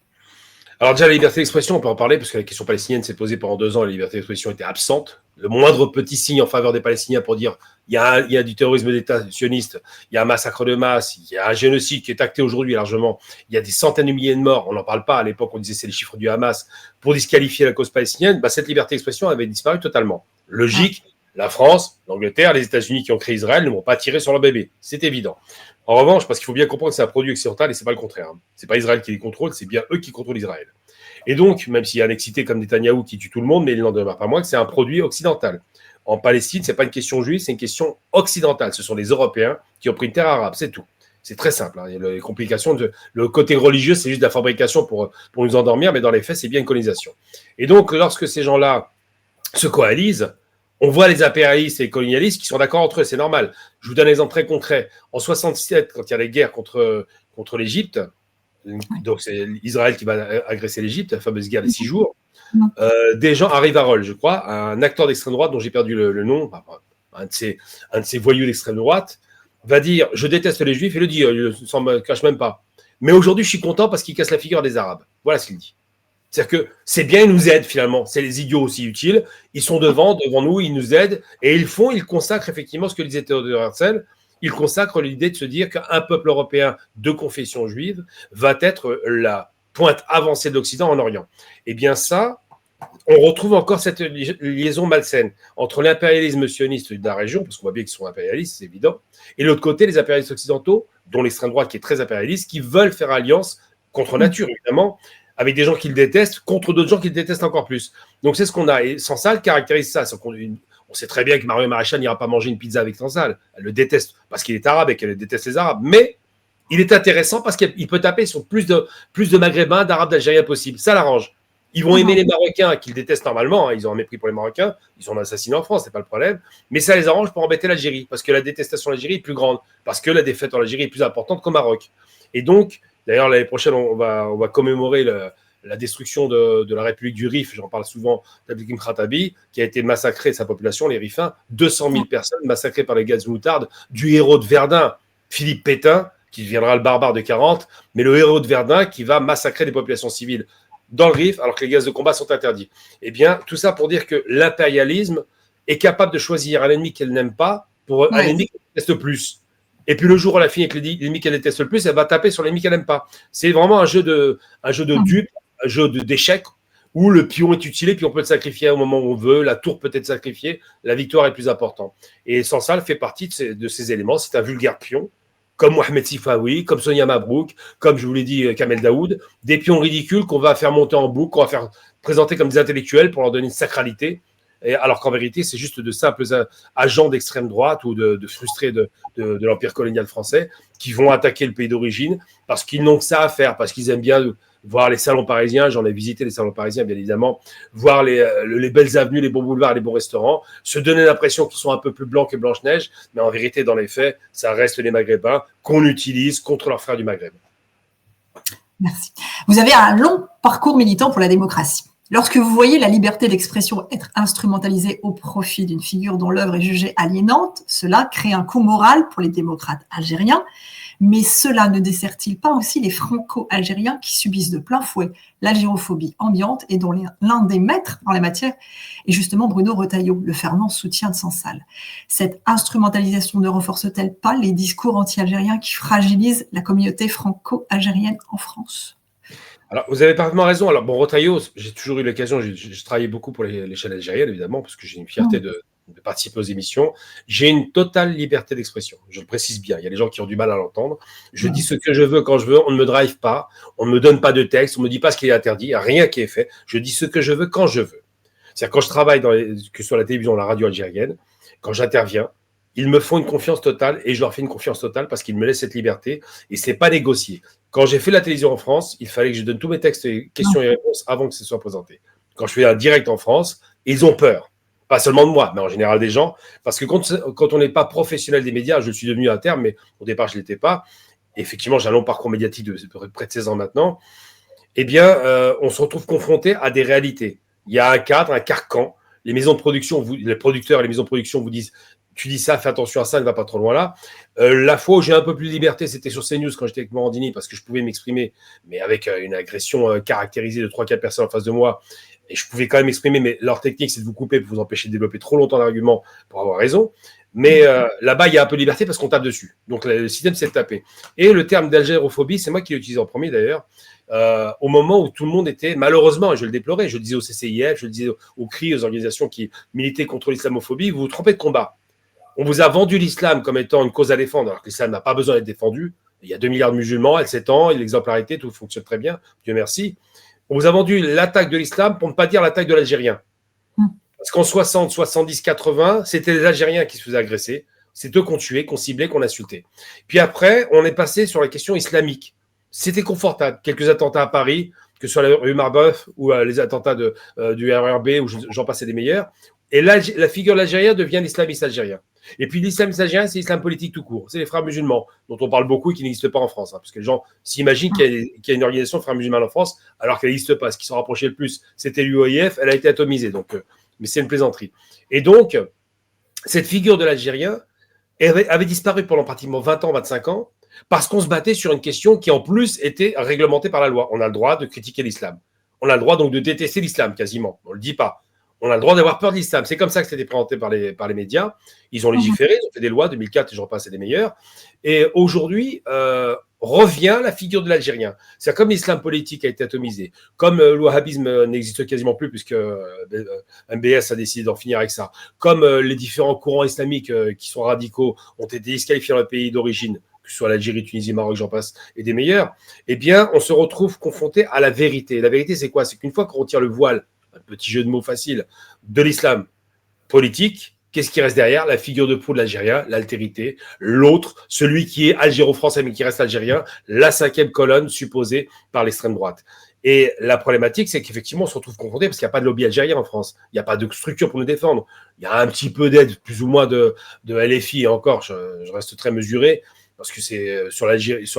Alors déjà, la liberté d'expression, on peut en parler parce que la question palestinienne s'est posée pendant 2 ans et la liberté d'expression était absente. le moindre petit signe en faveur des Palestiniens pour dire il y a du terrorisme d'État sioniste, il y a un massacre de masse, il y a un génocide qui est acté aujourd'hui largement, il y a des centaines de milliers de morts, on n'en parle pas, à l'époque on disait c'est les chiffres du Hamas, pour disqualifier la cause palestinienne, cette liberté d'expression avait disparu totalement. Logique, la France, l'Angleterre, les États-Unis qui ont créé Israël ne vont pas tirer sur leur bébé, c'est évident. En revanche, parce qu'il faut bien comprendre que c'est un produit occidental et c'est pas le contraire. C'est pas Israël qui les contrôle, c'est bien eux qui contrôlent Israël. Et donc, même s'il y a un excité comme Netanyahou qui tue tout le monde, mais il n'en demeure pas moins que c'est un produit occidental. En Palestine, c'est pas une question juive, c'est une question occidentale. Ce sont les Européens qui ont pris une terre arabe, c'est tout. C'est très simple. Il y a les complications, le côté religieux, c'est juste de la fabrication pour nous endormir, mais dans les faits, c'est bien une colonisation. Et donc, lorsque ces gens-là se coalisent, on voit les impérialistes et les colonialistes qui sont d'accord entre eux, c'est normal. Je vous donne un exemple très concret. En 67, quand il y a les guerres contre l'Égypte, donc c'est Israël qui va agresser l'Égypte, la fameuse guerre des 6 jours, des gens arrivent à Rol, je crois, un acteur d'extrême droite dont j'ai perdu le nom, un de ces voyous d'extrême droite, va dire « Je déteste les Juifs » et le dit, il ne s'en cache même pas. Mais aujourd'hui, je suis content parce qu'il casse la figure des Arabes. Voilà ce qu'il dit. C'est-à-dire que c'est bien, ils nous aident finalement. C'est les idiots aussi utiles. Ils sont devant nous, ils nous aident. Et ils consacrent effectivement ce que disait Théodore Herzl. Ils consacrent l'idée de se dire qu'un peuple européen de confession juive va être la pointe avancée de l'Occident en Orient. Eh bien ça, on retrouve encore cette liaison malsaine entre l'impérialisme sioniste de la région, parce qu'on voit bien qu'ils sont impérialistes, c'est évident, et de l'autre côté, les impérialistes occidentaux, dont l'extrême droite qui est très impérialiste, qui veulent faire alliance contre nature, évidemment, avec des gens qu'ils détestent, contre d'autres gens qu'ils détestent encore plus. Donc c'est ce qu'on a. Et Sansal caractérise ça. On sait très bien que Mario Maréchal n'ira pas manger une pizza avec Sansal. Elle le déteste parce qu'il est arabe et qu'elle déteste les Arabes. Mais il est intéressant parce qu'il peut taper sur plus de Maghrébins, d'Arabes, d'Algériens possible. Ça l'arrange. Ils vont aimer les Marocains qu'ils détestent normalement. Ils ont un mépris pour les Marocains. Ils sont assassinés en France, c'est pas le problème. Mais ça les arrange pour embêter l'Algérie parce que la détestation de l'Algérie est plus grande, parce que la défaite en Algérie est plus importante qu'au Maroc. Et donc, d'ailleurs, l'année prochaine, on va commémorer la destruction de la République du Rif, j'en parle souvent, d'Abdelkrim Khattabi, qui a été massacré, sa population, les Rifins, 200 000 personnes massacrées par les gaz moutarde du héros de Verdun, Philippe Pétain, qui deviendra le barbare de 40, mais le héros de Verdun qui va massacrer des populations civiles dans le Rif, alors que les gaz de combat sont interdits. Eh bien, tout ça pour dire que l'impérialisme est capable de choisir un ennemi qu'elle n'aime pas pour un ennemi qu'elle déteste plus. Et puis le jour où elle a fini avec l'ennemi qu'elle déteste le plus, elle va taper sur l'ennemi qu'elle n'aime pas. C'est vraiment un jeu de dupes, un jeu d'échecs où le pion est utilisé, puis on peut le sacrifier au moment où on veut, la tour peut être sacrifiée, la victoire est plus importante. Et Sansal fait partie de ces éléments. C'est un vulgaire pion, comme Mohamed Sifawi, comme Sonia Mabrouk, comme je vous l'ai dit, Kamel Daoud, des pions ridicules qu'on va faire monter en boucle, qu'on va faire présenter comme des intellectuels pour leur donner une sacralité. Alors qu'en vérité, c'est juste de simples agents d'extrême droite ou de frustrés de l'empire colonial français qui vont attaquer le pays d'origine parce qu'ils n'ont que ça à faire, parce qu'ils aiment bien voir les salons parisiens. J'en ai visité les salons parisiens, bien évidemment, voir les belles avenues, les bons boulevards, les bons restaurants, se donner l'impression qu'ils sont un peu plus blancs que Blanche-Neige, mais en vérité, dans les faits, ça reste les Maghrébins qu'on utilise contre leurs frères du Maghreb. Merci. Vous avez un long parcours militant pour la démocratie. Lorsque vous voyez la liberté d'expression être instrumentalisée au profit d'une figure dont l'œuvre est jugée aliénante, cela crée un coup moral pour les démocrates algériens. Mais cela ne dessert-il pas aussi les franco-algériens qui subissent de plein fouet l'algérophobie ambiante et dont l'un des maîtres en la matière est justement Bruno Retailleau, le fervent soutien de Sansal. Cette instrumentalisation ne renforce-t-elle pas les discours anti-algériens qui fragilisent la communauté franco-algérienne en France ? Alors, vous avez parfaitement raison. Alors, bon, Retailleau, j'ai toujours eu l'occasion, j'ai travaillé beaucoup pour les chaînes algériennes, évidemment, parce que j'ai une fierté de participer aux émissions. J'ai une totale liberté d'expression. Je le précise bien. Il y a des gens qui ont du mal à l'entendre. Je dis ce que je veux quand je veux. On ne me drive pas. On ne me donne pas de texte. On ne me dit pas ce qui est interdit. Il n'y a rien qui est fait. Je dis ce que je veux quand je veux. C'est-à-dire, quand je travaille que ce soit la télévision ou la radio algérienne, quand j'interviens, ils me font une confiance totale et je leur fais une confiance totale parce qu'ils me laissent cette liberté et c'est pas négocié. Quand j'ai fait la télévision en France, il fallait que je donne tous mes textes et questions et réponses avant que ce soit présenté. Quand je fais un direct en France, ils ont peur. Pas seulement de moi, mais en général des gens. Parce que quand on n'est pas professionnel des médias, je le suis devenu à terme, mais au départ, je ne l'étais pas. Et effectivement, j'ai un long parcours médiatique de près de 16 ans maintenant. Eh bien, on se retrouve confronté à des réalités. Il y a un cadre, un carcan. Les maisons de production, les producteurs et les maisons de production vous disent tu dis ça, fais attention à ça, ne va pas trop loin là. La fois où j'ai un peu plus de liberté, c'était sur CNews quand j'étais avec Morandini, parce que je pouvais m'exprimer, mais avec une agression caractérisée de 3-4 personnes en face de moi. et je pouvais quand même exprimer, mais leur technique, c'est de vous couper pour vous empêcher de développer trop longtemps d'arguments pour avoir raison. Mais là-bas, il y a un peu de liberté parce qu'on tape dessus. Donc le système, c'est de taper. Et le terme d'algérophobie, c'est moi qui l'ai utilisé en premier d'ailleurs, au moment où tout le monde était, malheureusement, et je le déplorais, je le disais au CCIF, je le disais au CRI, aux organisations qui militaient contre l'islamophobie, vous vous trompez de combat. On vous a vendu l'islam comme étant une cause à défendre, alors que l'islam n'a pas besoin d'être défendu. Il y a 2 milliards de musulmans, elle s'étend, l'exemplarité, tout fonctionne très bien, Dieu merci. On vous a vendu l'attaque de l'islam pour ne pas dire l'attaque de l'Algérien. Parce qu'en 60, 70, 80, c'était les Algériens qui se faisaient agresser. C'est eux qu'on tuait, qu'on ciblait, qu'on insultait. Puis après, on est passé sur la question islamique. C'était confortable. Quelques attentats à Paris, que ce soit la rue Marbeuf ou les attentats du RRB, où j'en passais des meilleurs. Et là, la figure de l'Algérien devient l'islamiste algérien. Et puis l'islamiste algérien, c'est l'islam politique tout court. C'est les frères musulmans, dont on parle beaucoup et qui n'existent pas en France. Parce que les gens s'imaginent qu'il y a une organisation de frères musulmans en France, alors qu'elle n'existe pas. Ce qui s'en rapprochait le plus, c'était l'UOIF. Elle a été atomisée. Donc, mais c'est une plaisanterie. Et donc, cette figure de l'Algérien avait disparu pendant pratiquement 20 ans, 25 ans, parce qu'on se battait sur une question qui, en plus, était réglementée par la loi. On a le droit de critiquer l'islam. On a le droit donc de détester l'islam, quasiment. On ne le dit pas. On a le droit d'avoir peur de l'islam. C'est comme ça que c'était présenté par les médias. Ils ont légiféré, ils ont fait des lois, 2004, et je repasse, c'est des meilleurs. Et aujourd'hui, revient la figure de l'Algérien. C'est comme l'islam politique a été atomisé, comme le wahhabisme n'existe quasiment plus puisque MBS a décidé d'en finir avec ça, comme les différents courants islamiques qui sont radicaux ont été disqualifiés dans le pays d'origine, que ce soit l'Algérie, Tunisie, Maroc, j'en passe, et des meilleurs, eh bien, on se retrouve confronté à la vérité. La vérité, c'est quoi? C'est qu'une fois qu'on retire le voile, un petit jeu de mots facile, de l'islam politique, qu'est-ce qui reste derrière? La figure de proue de l'Algérien, l'altérité, l'autre, celui qui est algéro-français mais qui reste algérien, la 5e colonne supposée par l'extrême droite. Et la problématique, c'est qu'effectivement, on se retrouve confronté parce qu'il n'y a pas de lobby algérien en France. Il n'y a pas de structure pour nous défendre. Il y a un petit peu d'aide, plus ou moins de LFI, et encore, je reste très mesuré, parce que c'est sur l'Algérie,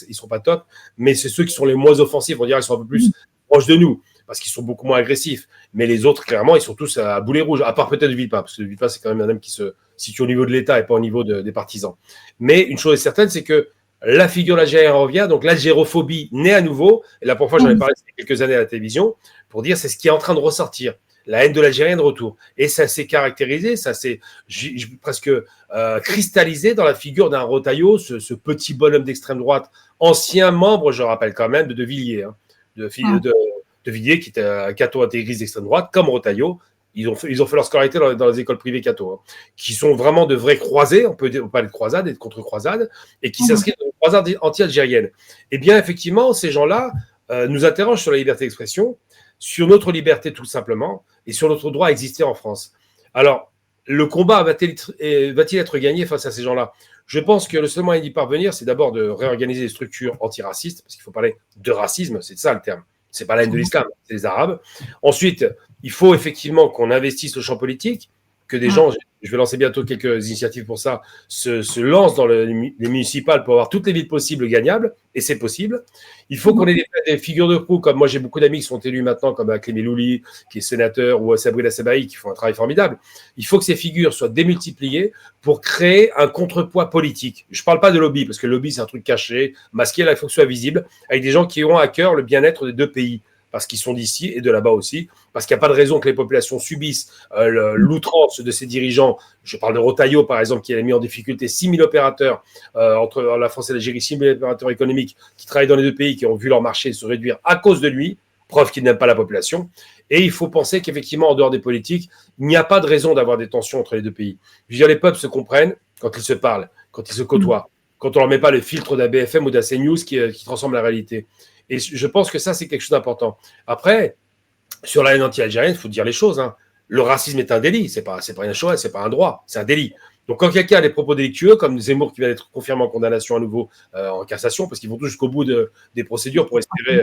ils sont pas top, mais c'est ceux qui sont les moins offensifs, on dirait, ils sont un peu plus proches de nous, parce qu'ils sont beaucoup moins agressifs. Mais les autres, clairement, ils sont tous à boulet rouge, à part peut-être Villepin, parce que Villepin, c'est quand même un homme qui se situe au niveau de l'État et pas au niveau des partisans. Mais une chose est certaine, c'est que la figure de l'Algérien revient, donc l'algérophobie naît à nouveau, et la première fois, j'en ai parlé il y a quelques années à la télévision, pour dire c'est ce qui est en train de ressortir. La haine de l'Algérien de retour. Et ça s'est caractérisé, ça s'est presque cristallisé dans la figure d'un Retailleau, ce petit bonhomme d'extrême droite, ancien membre, je rappelle quand même, de Villiers, hein, de Villiers, qui était un catho intégriste d'extrême droite, comme Retailleau. Ils ont fait leur scolarité dans les écoles privées catho, hein, qui sont vraiment de vrais croisés, on peut parler de croisades et de contre-croisades, et qui s'inscrivent dans une croisade anti-algérienne. Eh bien, effectivement, ces gens-là nous interrogent sur la liberté d'expression, sur notre liberté tout simplement, et sur notre droit à exister en France. Alors, le combat va-t-il être gagné face à ces gens-là? Je pense que le seul moyen d'y parvenir, c'est d'abord de réorganiser les structures antiracistes, parce qu'il faut parler de racisme, c'est ça le terme. C'est pas la haine de l'islam, c'est les Arabes. Ensuite, il faut effectivement qu'on investisse le champ politique, que des gens, je vais lancer bientôt quelques initiatives pour ça, se lancent dans les municipales pour avoir toutes les villes possibles gagnables, et c'est possible. Il faut qu'on ait des figures de proue, comme moi j'ai beaucoup d'amis qui sont élus maintenant, comme Clémy Louli, qui est sénateur, ou Sabrina Sebaï, qui font un travail formidable. Il faut que ces figures soient démultipliées pour créer un contrepoids politique. Je ne parle pas de lobby, parce que le lobby c'est un truc caché, masqué, là il faut que ce soit visible, avec des gens qui ont à cœur le bien-être des deux pays, parce qu'ils sont d'ici et de là-bas aussi, parce qu'il n'y a pas de raison que les populations subissent l'outrance de ces dirigeants. Je parle de Retailleau, par exemple, qui a mis en difficulté 6 000 opérateurs entre la France et l'Algérie, 6 000 opérateurs économiques qui travaillent dans les deux pays, qui ont vu leur marché se réduire à cause de lui, preuve qu'il n'aime pas la population. Et il faut penser qu'effectivement, en dehors des politiques, il n'y a pas de raison d'avoir des tensions entre les deux pays. Je veux dire, les peuples se comprennent quand ils se parlent, quand ils se côtoient, quand on ne leur met pas le filtre d'un BFM ou d'un CNews qui transforme la réalité. Et je pense que ça, c'est quelque chose d'important. Après, sur la haine anti-algérienne, il faut dire les choses. Hein. Le racisme est un délit. C'est pas une chose, c'est pas un droit. C'est un délit. Donc, quand quelqu'un a des propos délictueux, comme Zemmour qui vient d'être confirmé en condamnation à nouveau en cassation, parce qu'ils vont tous jusqu'au bout des procédures pour espérer.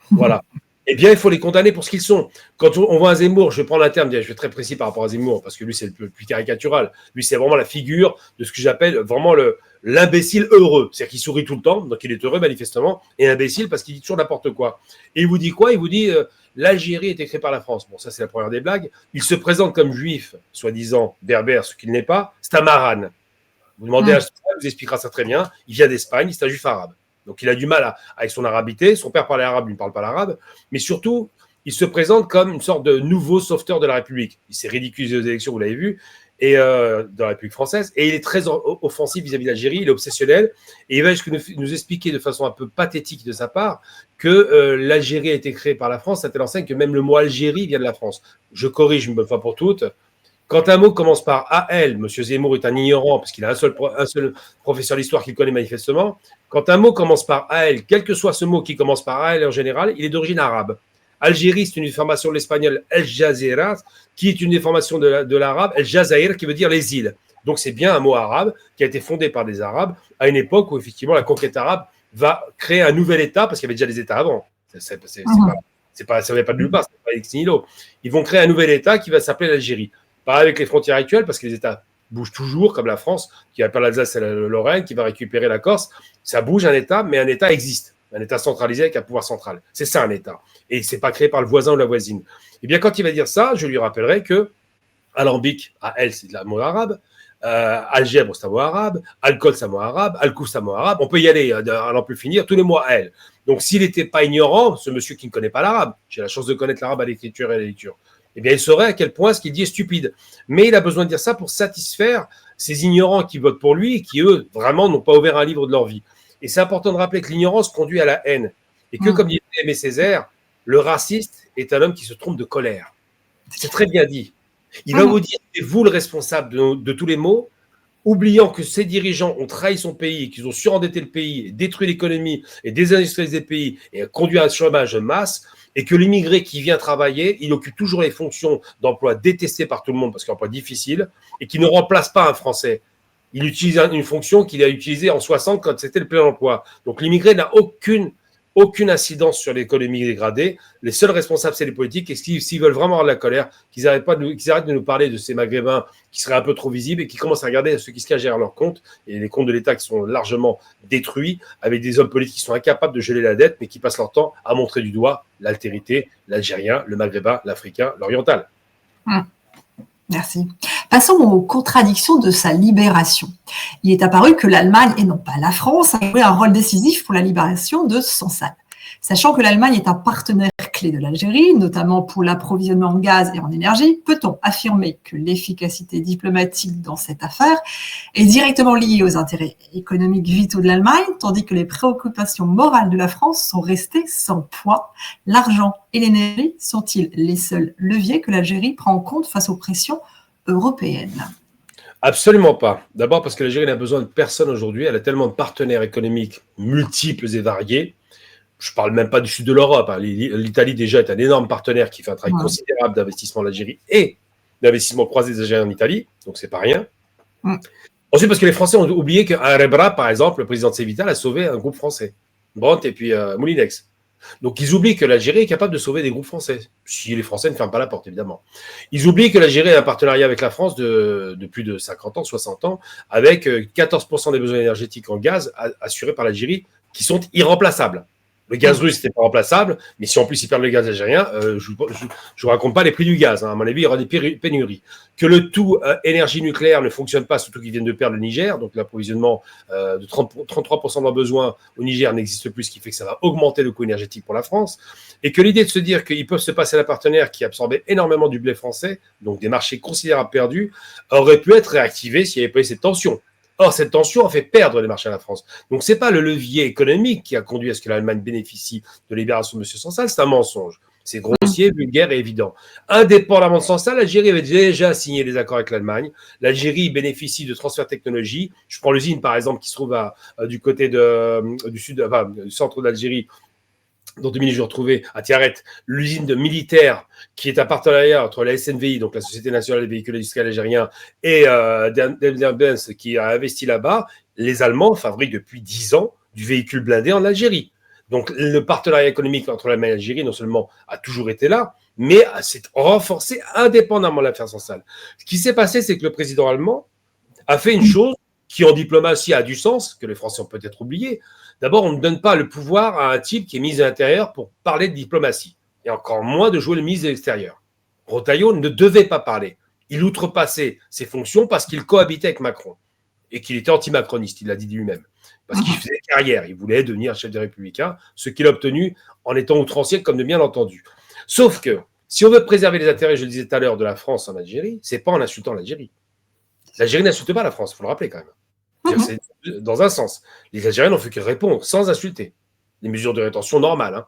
Voilà. Eh bien, il faut les condamner pour ce qu'ils sont. Quand on voit un Zemmour, je vais prendre un terme, je vais être très précis par rapport à Zemmour, parce que lui, c'est le plus caricatural. Lui, c'est vraiment la figure de ce que j'appelle vraiment l'imbécile heureux. C'est-à-dire qu'il sourit tout le temps, donc il est heureux manifestement, et imbécile parce qu'il dit toujours n'importe quoi. Et il vous dit quoi? Il vous dit l'Algérie est créée par la France. Bon, ça, c'est la première des blagues. Il se présente comme juif, soi-disant berbère, ce qu'il n'est pas. C'est un marane. Vous demandez à ce il vous expliquera ça très bien. Il vient d'Espagne, c'est un juif arabe. Donc, il a du mal avec son arabité. Son père parlait arabe, lui ne parle pas l'arabe. Mais surtout, il se présente comme une sorte de nouveau sauveteur de la République. Il s'est ridiculisé aux élections, vous l'avez vu, et dans la République française, et il est très offensif vis-à-vis d'Algérie, il est obsessionnel, et il va jusqu'à nous expliquer de façon un peu pathétique de sa part que l'Algérie a été créée par la France, à telle enseigne que même le mot Algérie vient de la France. Je corrige une bonne fois pour toutes. Quand un mot commence par AL, M. Zemmour est un ignorant, parce qu'il a un seul professeur d'histoire qu'il connaît manifestement. Quand un mot commence par AL, quel que soit ce mot qui commence par AL en général, il est d'origine arabe. Algérie, c'est une déformation de l'espagnol El Jazeera, qui est une déformation de l'arabe El Jazair, qui veut dire les îles. Donc c'est bien un mot arabe qui a été fondé par des Arabes à une époque où effectivement la conquête arabe va créer un nouvel État, parce qu'il y avait déjà des États avant. Ça ne vient pas de nulle part, c'est pas ex nihilo. Ils vont créer un nouvel État qui va s'appeler l'Algérie. Pareil avec les frontières actuelles, parce que les États bougent toujours, comme la France, qui va perdre l'Alsace et la Lorraine, qui va récupérer la Corse. Ça bouge un État, mais un État existe. Un État centralisé avec un pouvoir central. C'est ça un État. Et c'est pas créé par le voisin ou la voisine. Et bien, quand il va dire ça, je lui rappellerai que alambic, à elle, c'est de la mot arabe. Algèbre, c'est un mot arabe. Alcool, c'est un mot arabe. Alcouf, c'est un mot arabe. On peut y aller à n'en plus finir, tous les mots à elle. Donc, s'il n'était pas ignorant, ce monsieur qui ne connaît pas l'arabe, j'ai la chance de connaître l'arabe à l'écriture et à la lecture, eh bien, il saurait à quel point ce qu'il dit est stupide. Mais il a besoin de dire ça pour satisfaire ces ignorants qui votent pour lui et qui, eux, vraiment, n'ont pas ouvert un livre de leur vie. Et c'est important de rappeler que l'ignorance conduit à la haine. Et que, comme disait Aimé Césaire, le raciste est un homme qui se trompe de colère. C'est très bien dit. Il va vous dire, c'est vous le responsable de tous les maux, oubliant que ces dirigeants ont trahi son pays, qu'ils ont surendetté le pays, et détruit l'économie, et désindustrialisé le pays, et conduit à un chômage de masse, et que l'immigré qui vient travailler, il occupe toujours les fonctions d'emploi détestées par tout le monde, parce qu'emploi difficile, et qui ne remplace pas un Français. Il utilise une fonction qu'il a utilisée en 60 quand c'était le plein emploi. Donc l'immigré n'a aucune incidence sur l'économie dégradée. Les seuls responsables, c'est les politiques. Et s'ils veulent vraiment avoir de la colère, qu'ils arrêtent de nous parler de ces Maghrébins qui seraient un peu trop visibles et qui commencent à regarder ceux qui se cachent derrière leurs comptes et les comptes de l'État qui sont largement détruits avec des hommes politiques qui sont incapables de geler la dette mais qui passent leur temps à montrer du doigt l'altérité, l'Algérien, le Maghrébin, l'Africain, l'Oriental. Merci. Passons aux contradictions de sa libération. Il est apparu que l'Allemagne, et non pas la France, a joué un rôle décisif pour la libération de Sansal. Sachant que l'Allemagne est un partenaire clé de l'Algérie, notamment pour l'approvisionnement en gaz et en énergie, peut-on affirmer que l'efficacité diplomatique dans cette affaire est directement liée aux intérêts économiques vitaux de l'Allemagne, tandis que les préoccupations morales de la France sont restées sans poids? L'argent et l'énergie sont-ils les seuls leviers que l'Algérie prend en compte face aux pressions européennes? Absolument pas. D'abord parce que l'Algérie n'a besoin de personne aujourd'hui. Elle a tellement de partenaires économiques multiples et variés. Je ne parle même pas du sud de l'Europe. L'Italie, déjà, est un énorme partenaire qui fait un travail considérable d'investissement en Algérie et d'investissement croisé des Algériens en Italie. Donc, ce n'est pas rien. Ensuite, parce que les Français ont oublié qu'un Rebra, par exemple, le président de Cevital, a sauvé un groupe français. Brandt et puis Moulinex. Donc, ils oublient que l'Algérie est capable de sauver des groupes français. Si les Français ne ferment pas la porte, évidemment. Ils oublient que l'Algérie a un partenariat avec la France de plus de 50 ans, 60 ans, avec 14% des besoins énergétiques en gaz assurés par l'Algérie qui sont irremplaçables. Le gaz russe, c'était pas remplaçable, mais si en plus ils perdent le gaz algérien, je vous raconte pas les prix du gaz. À mon avis, il y aura des pénuries. Que le tout énergie nucléaire ne fonctionne pas, surtout qu'ils viennent de perdre le Niger, donc l'approvisionnement de 33% de leurs besoins au Niger n'existe plus, ce qui fait que ça va augmenter le coût énergétique pour la France. Et que l'idée de se dire qu'ils peuvent se passer à la partenaire qui absorbait énormément du blé français, donc des marchés considérables perdus, aurait pu être réactivée s'il n'y avait pas eu cette tension. Or, cette tension a fait perdre les marchés à la France. Donc, ce n'est pas le levier économique qui a conduit à ce que l'Allemagne bénéficie de la libération de M. Sansal, c'est un mensonge. C'est grossier, vulgaire et évident. Indépendamment de Sansal, l'Algérie avait déjà signé des accords avec l'Allemagne. L'Algérie bénéficie de transferts de technologie. Je prends l'usine, par exemple, qui se trouve du côté du centre d'Algérie, dans 2 minutes, je retrouvais à Tiaret l'usine de militaire qui est un partenariat entre la SNVI, donc la Société nationale des véhicules industriels algériens, et Daimler-Benz qui a investi là-bas. Les Allemands fabriquent depuis 10 ans du véhicule blindé en Algérie. Donc le partenariat économique entre l'Allemagne et l'Algérie, non seulement a toujours été là, mais s'est renforcé indépendamment de l'affaire Sansal. Ce qui s'est passé, c'est que le président allemand a fait une chose qui en diplomatie a du sens, que les Français ont peut-être oublié. D'abord, on ne donne pas le pouvoir à un type qui est mis à l'intérieur pour parler de diplomatie, et encore moins de jouer le ministre de l'extérieur. Retailleau ne devait pas parler. Il outrepassait ses fonctions parce qu'il cohabitait avec Macron, et qu'il était anti-macroniste, il l'a dit lui-même. Parce qu'il faisait carrière, il voulait devenir chef des Républicains, ce qu'il a obtenu en étant outrancier, comme de bien entendu. Sauf que, si on veut préserver les intérêts, je le disais tout à l'heure, de la France en Algérie, c'est pas en insultant l'Algérie. L'Algérie n'insulte pas la France, il faut le rappeler quand même. C'est dans un sens. Les Algériens n'ont fait que répondre sans insulter. Les mesures de rétention normales. Hein.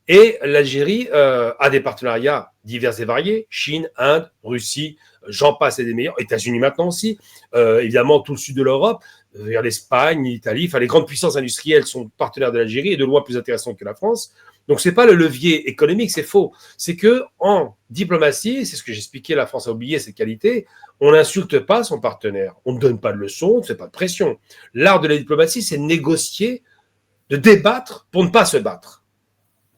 Et l'Algérie a des partenariats divers et variés. Chine, Inde, Russie, j'en passe et des meilleurs. États-Unis maintenant aussi. Évidemment, tout le sud de l'Europe, vers l'Espagne, l'Italie. Enfin, les grandes puissances industrielles sont partenaires de l'Algérie et de loin plus intéressantes que la France. Donc, c'est pas le levier économique, c'est faux. C'est que en diplomatie, c'est ce que j'expliquais, la France a oublié ses qualités, on n'insulte pas son partenaire. On ne donne pas de leçons, on ne fait pas de pression. L'art de la diplomatie, c'est de négocier, de débattre pour ne pas se battre.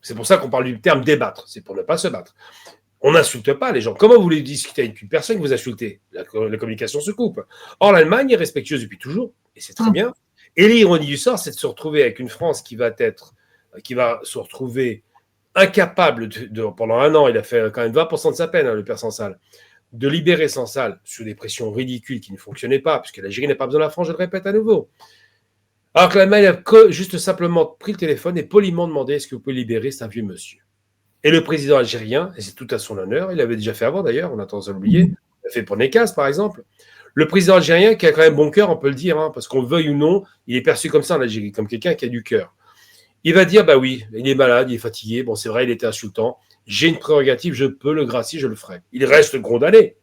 C'est pour ça qu'on parle du terme débattre, c'est pour ne pas se battre. On n'insulte pas les gens. Comment vous voulez discuter avec une personne que vous insultez ? La communication se coupe. Or, l'Allemagne est respectueuse depuis toujours, et c'est très bien. Et l'ironie du sort, c'est de se retrouver avec une France qui va se retrouver incapable pendant un an, il a fait quand même 20% de sa peine, hein, le père Sansal, de libérer Sansal sous des pressions ridicules qui ne fonctionnaient pas, puisque l'Algérie n'a pas besoin de la France, je le répète à nouveau. Alors que l'Allemagne a juste simplement pris le téléphone et poliment demandé est-ce que vous pouvez libérer cet vieux monsieur. Et le président algérien, et c'est tout à son honneur, il l'avait déjà fait avant d'ailleurs, on a tendance à l'oublier, il l'a fait pour Nekaz par exemple, le président algérien qui a quand même bon cœur, on peut le dire, hein, parce qu'on le veuille ou non, il est perçu comme ça en Algérie, comme quelqu'un qui a du cœur. Il va dire, bah oui, il est malade, il est fatigué, bon c'est vrai, il était insultant, j'ai une prérogative, je peux le gracier, je le ferai. Il reste condamné,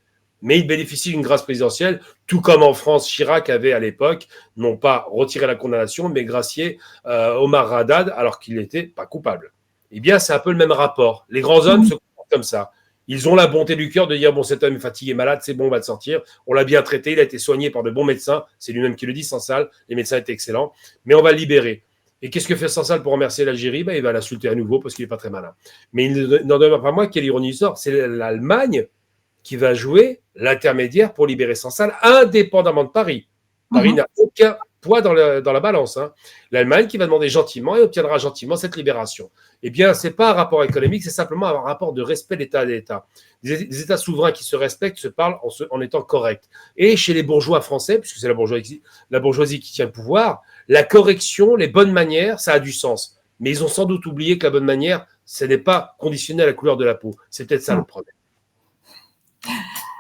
mais il bénéficie d'une grâce présidentielle, tout comme en France, Chirac avait à l'époque, non pas retiré la condamnation, mais gracié Omar Haddad alors qu'il n'était pas coupable. Eh bien, c'est un peu le même rapport. Les grands hommes se comportent comme ça. Ils ont la bonté du cœur de dire, bon, cet homme est fatigué, malade, c'est bon, on va le sortir. On l'a bien traité, il a été soigné par de bons médecins. C'est lui-même qui le dit, Sansal. Les médecins étaient excellents. Mais on va le libérer. Et qu'est-ce que fait Sansal pour remercier l'Algérie ? Il va l'insulter à nouveau parce qu'il n'est pas très malin. Mais il n'en demeure pas moins, quelle ironie sort. C'est l'Allemagne qui va jouer l'intermédiaire pour libérer Sansal, indépendamment de Paris. Paris n'a aucun poids dans la balance. Hein. L'Allemagne qui va demander gentiment et obtiendra gentiment cette libération. Eh bien, ce n'est pas un rapport économique, c'est simplement un rapport de respect d'État à l'État. Des États souverains qui se respectent se parlent en étant corrects. Et chez les bourgeois français, puisque c'est la bourgeoisie qui tient le pouvoir, la correction, les bonnes manières, ça a du sens. Mais ils ont sans doute oublié que la bonne manière, ce n'est pas conditionné à la couleur de la peau. C'est peut-être ça le problème.